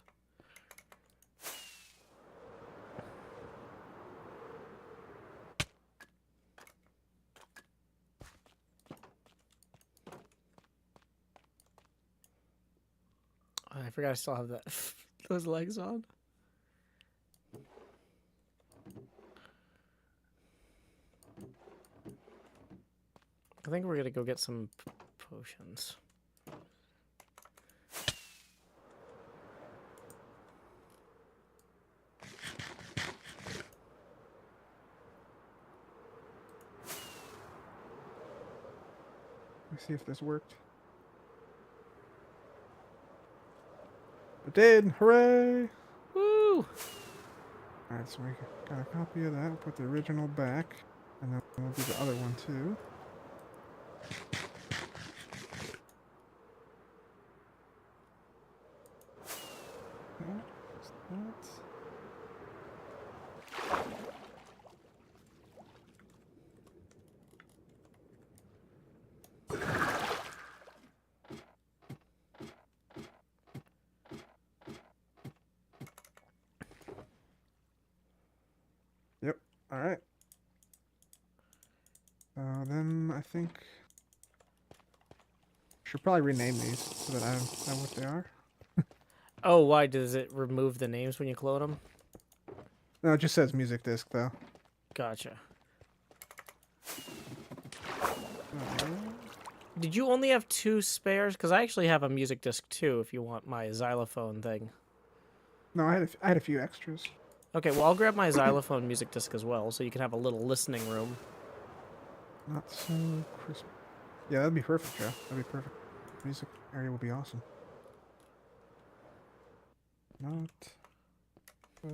I forgot I still have that those legs on. I think we're gonna go get some potions. Let's see if this worked. It did! Hooray! Woo! Alright, so we got a copy of that. We'll put the original back. And then we'll do the other one too. What's that? Yep. All right. Then I think should probably rename these so that I know what they are. Oh, why does it remove the names when you clone them? No, it just says music disc though. Gotcha. Did you only have 2 spares? Because I actually have a music disc too. If you want my xylophone thing. No, I had a few extras. Okay, well I'll grab my xylophone music disc as well, so you can have a little listening room. Not so crisp. Yeah, that'd be perfect, Joe. That'd be perfect. Music area would be awesome. Not so.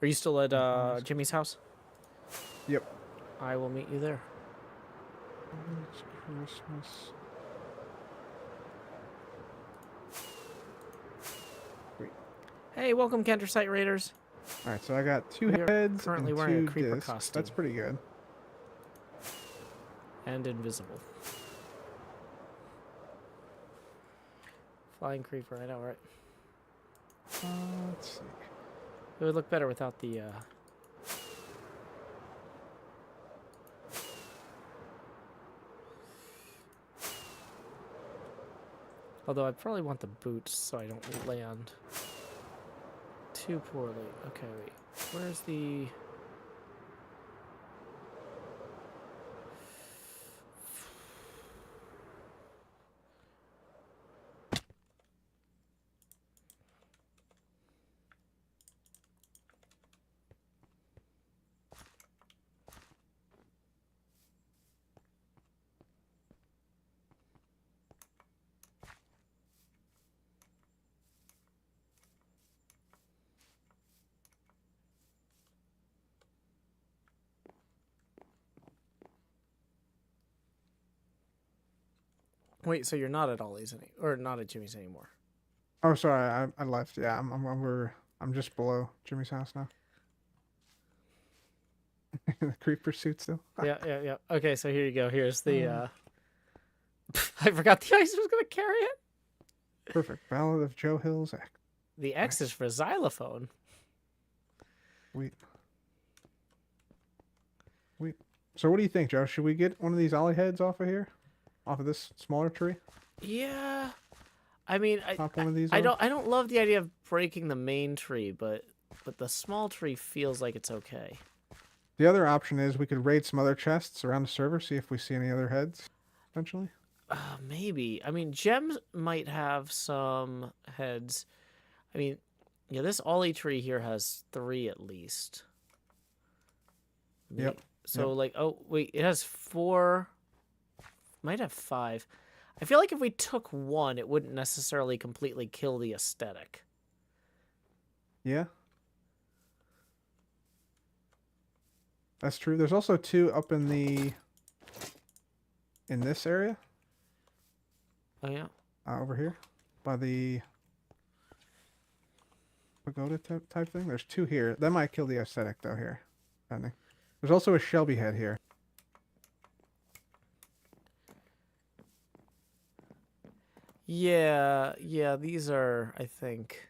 Are you still at Jimmy's house? Yep. I will meet you there. It's Christmas. Hey, welcome, Cantor Site Raiders. All right, so I got 2 We are heads currently and wearing a 2 creeper discs. costume. That's pretty good. And invisible. Flying creeper, I know, right? Let's see. It would look better without the, Although I probably want the boots so I don't land too poorly. Okay, wait. Where's the... Wait, so you're not at Ollie's or not at Jimmy's anymore? Oh, sorry, I left. Yeah, I'm just below Jimmy's house now. The creeper suit still. Yeah. Okay, so here you go. Here's the, I forgot the ice was gonna carry it. Perfect. Ballad of Joe Hill's Act. The X is for xylophone. Wait. So what do you think, Joe? Should we get one of these ollie heads off of here? Off of this smaller tree? Yeah. I mean, Pop one of these I off? don't love the idea of breaking the main tree, but the small tree feels like it's okay. The other option is we could raid some other chests around the server, see if we see any other heads, potentially. Maybe. I mean, Gems might have some heads. I mean, yeah, this Ollie tree here has 3 at least. Yep. So, like, oh, wait, it has 4. Might have 5. I feel like if we took 1, it wouldn't necessarily completely kill the aesthetic. Yeah. That's true. There's also 2 up in this area. Oh, yeah? Over here. By the pagoda type thing. There's 2 here. That might kill the aesthetic, though, here. Depending. There's also a Shelby head here. Yeah, these are, I think,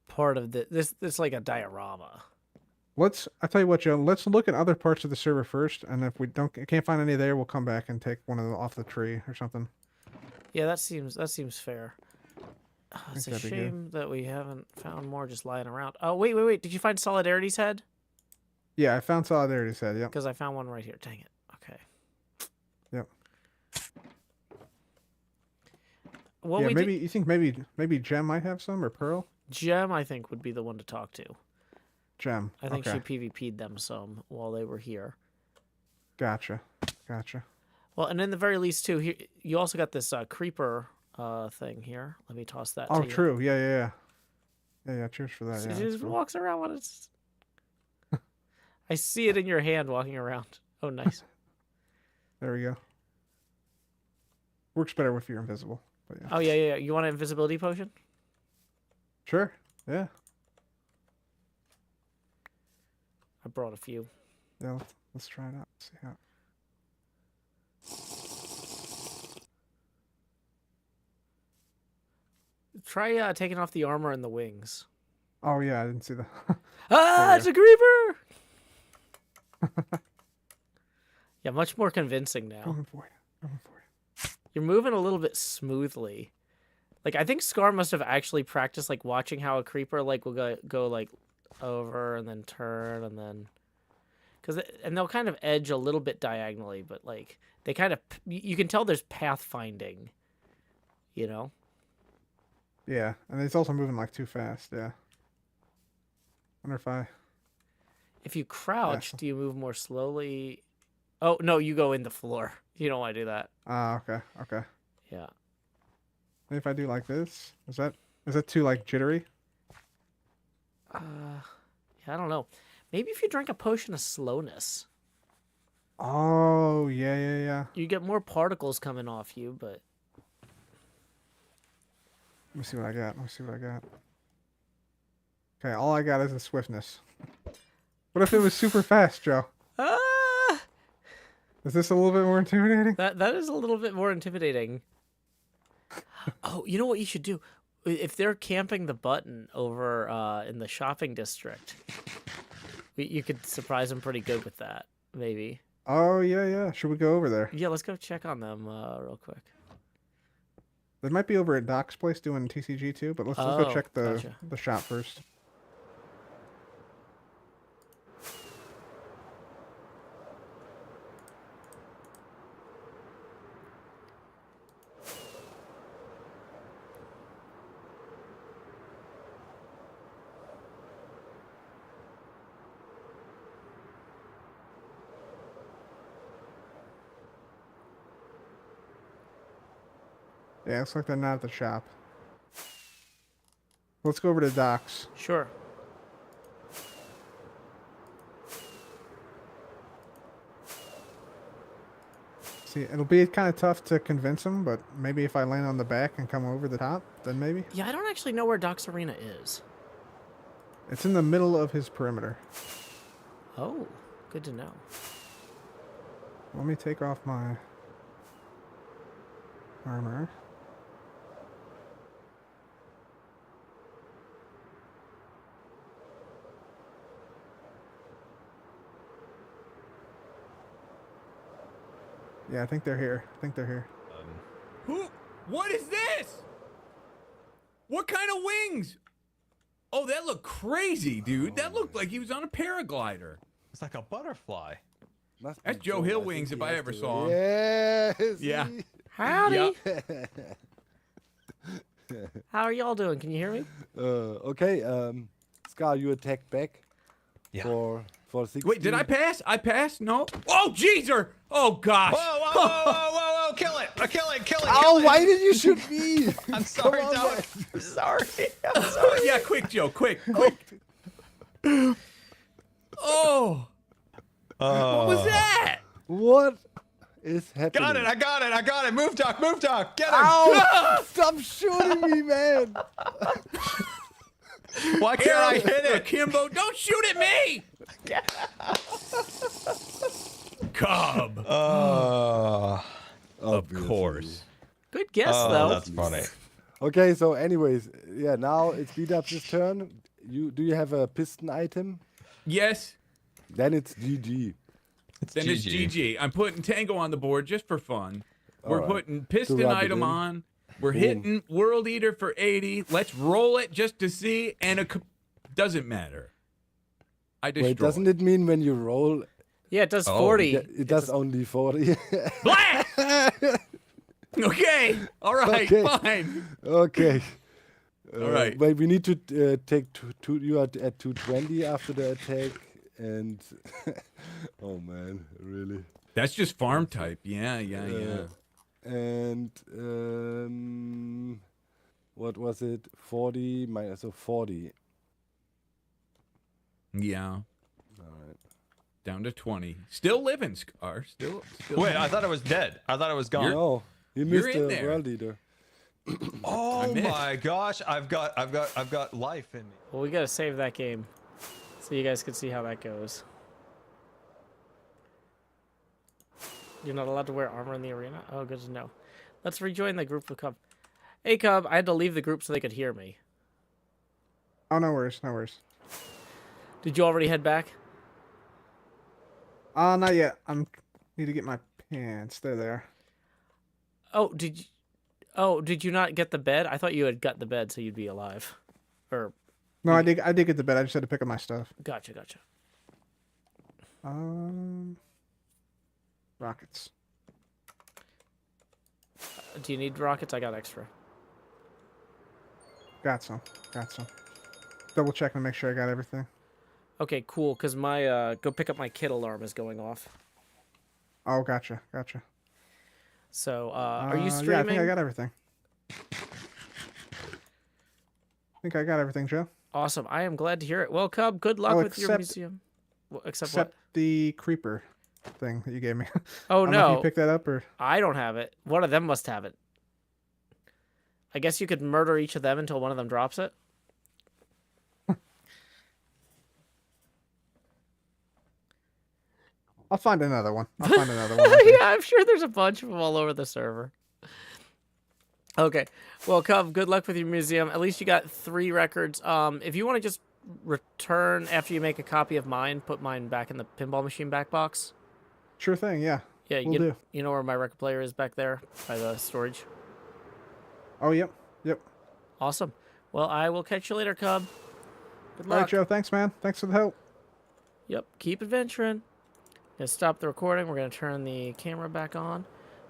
part of this like a diorama. I tell you what, Joe, let's look at other parts of the server first, and if we can't find any there, we'll come back and take one of them off the tree or something. Yeah, that seems fair. It's a that'd be good. shame that we haven't found more just lying around. Oh, wait. Did you find Solidarity's head? Yeah, I found Solidarity's head, yep. Because I found one right here. Dang it. Okay. Yep. Well, Yeah, maybe you think maybe Gem might have some, or Pearl? Gem, I think, would be the one to talk to. Gem. I think okay. she PvP'd them some while they were here. Gotcha. Well, and in the very least, too, here, you also got this creeper thing here. Let me toss that to you. True. Yeah. Cheers for that. She Yeah, just cool. walks around when it's... I see it in your hand walking around. Oh, nice. There we go. Works better if you're invisible. But yeah. Oh, yeah. You want an invisibility potion? Sure. Yeah. I brought a few. Yeah. Let's try it out. See how. Try taking off the armor and the wings. Oh yeah, I didn't see that. Ah, it's a creeper! Yeah, much more convincing now. Going for it. You're moving a little bit smoothly. Like, I think Scar must have actually practiced, like, watching how a creeper, like, will go like, over and then turn and then... And they'll kind of edge a little bit diagonally, but, like, they kind of... You can tell there's pathfinding, you know? Yeah, and it's also moving, like, too fast, yeah. Wonder if If you crouch, do you move more slowly? Oh, no, you go in the floor. You don't want to do that. Okay. Yeah. Maybe if I do like this, is that too, like, jittery? Yeah, I don't know. Maybe if you drink a potion of slowness. Oh, yeah. You get more particles coming off you, but... Let me see what I got. Okay, all I got is the swiftness. What if it was super fast, Joe? Ah, Is this a little bit more intimidating? that is a little bit more intimidating. Oh, you know what you should do? If they're camping the button over in the shopping district, you could surprise them pretty good with that, maybe. Oh, yeah. Should we go over there? Yeah, let's go check on them real quick. They might be over at Doc's place doing TCG too, but let's go check gotcha. the shop first. Yeah, looks like they're not at the shop. Let's go over to Doc's. Sure. See, it'll be kind of tough to convince them, but maybe if I land on the back and come over the top, then maybe. Yeah, I don't actually know where Doc's Arena is. It's in the middle of his perimeter. Oh, good to know. Let me take off my armor. Yeah, I think they're here. Who? What is this? What kind of wings? Oh, that looked crazy, dude. That looked like he was on a paraglider. It's like a butterfly. Must That's be Joe I Hill think wings he if I has ever to- saw him. Yes. Yeah. see? Howdy. Yep. How are y'all doing? Can you hear me? Okay. Scar, you attacked back. Yeah. For 60. Wait, did I pass? I passed? No. Oh, jeezer. Oh, gosh. Whoa! Kill it! Kill it! Oh, why did you shoot me? I'm sorry, Come on, Doc. man. I'm sorry. I'm sorry. Yeah, quick, Joe. Quick. Oh. What was that? What is happening? Got it! I got it! Move, Doc! Get him! Ow! Stop shooting me, man! Why can't I hit it? Kimbo, don't shoot at me! Cub. Of course. Good guess, though. That's funny. Okay, so anyways, yeah, now it's beat up this turn. Do you have a piston item? Yes. Then it's GG. Then it's GG. I'm putting Tango on the board just for fun. We're Alright. putting piston rub it item in. on. We're Boom. hitting World Eater for 80. Let's roll it just to see, and doesn't matter. I destroy. Wait, doesn't it mean when you roll, Yeah, it does Oh, 40. yeah, it does only 40? Black! Okay. All right. Okay. Fine. Okay. All right. Wait, we need to take two. You are at 220 after the attack, and oh man, really. That's just farm type. Yeah. And what was it? 40 minus 40. Yeah. All right. Down to 20. Still living, Scar. Still Wait, I thought I was dead. I thought I was gone. No, you you're missed in the there. world leader. Oh missed. my gosh! I've got life in me. Well, we gotta save that game, so you guys can see how that goes. You're not allowed to wear armor in the arena? Oh, good to know. Let's rejoin the group with Cub. Hey, Cub, I had to leave the group so they could hear me. Oh, no worries. Did you already head back? Not yet. Need to get my pants. They're there. Oh, did you not get the bed? I thought you had got the bed so you'd be alive. Or No, I did get the bed. I just had to pick up my stuff. gotcha. Rockets. Do you need rockets? I got extra. Got some. Double checking to make sure I got everything. Okay, cool. Cause my go pick up my kit alarm is going off. Oh, gotcha. So, are you Yeah, I streaming? think I got everything. Joe. Awesome. I am glad to hear it. Well, Cub, good luck Oh, with your except- museum. Well, except Except the creeper thing that you gave me. Oh, I don't know if no. you picked that up or. I don't have it. One of them must have it. I guess you could murder each of them until one of them drops it. I'll find another one. I'll find another one. I think. Yeah, I'm sure there's a bunch of them all over the server. Okay. Well, Cub, good luck with your museum. At least you got 3 records. If you want to just return after you make a copy of mine, put mine back in the pinball machine back box. Sure thing. Yeah. Yeah, Will do. you know where my record player is back there by the storage. Oh, yep. Yep. Awesome. Well, I will catch you later, Cub. Good All right, luck. Joe. Thanks, man. Thanks for the help. Yep, keep adventuring. Gonna stop the recording. We're gonna turn the camera back on.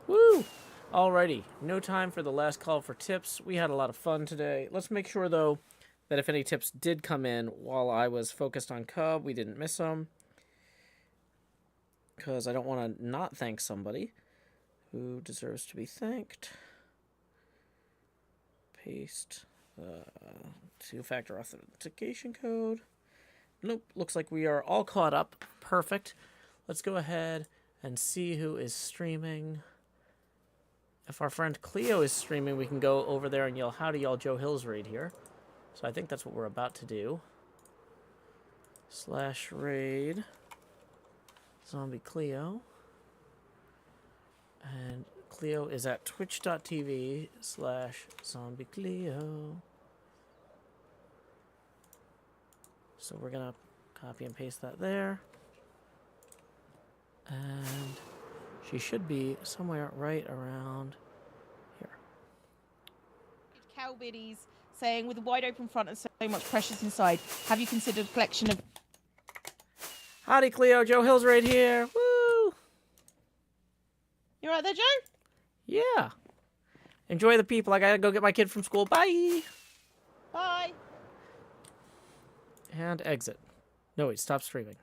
Woo! Alrighty, no time for the last call for tips. We had a lot of fun today. Let's make sure, though, that if any tips did come in while I was focused on Cub, we didn't miss them. Because I don't want to not thank somebody who deserves to be thanked. Paste two-factor authentication code. Nope, looks like we are all caught up. Perfect. Let's go ahead and see who is streaming. If our friend Cleo is streaming, we can go over there and yell, "Howdy, y'all, Joe Hills raid here." So I think that's what we're about to do. /raid Zombie Cleo. And Cleo is at twitch.tv/Zombie Cleo. So we're going to copy and paste that there. And she should be somewhere right around here. Cow biddies saying, with a wide open front and so much precious inside, have you considered a collection of... Howdy, Cleo. Joe Hills right here. Woo! You right there, Joe? Yeah. Enjoy the people. I gotta go get my kid from school. Bye! Bye. And exit. No, wait, stop streaming.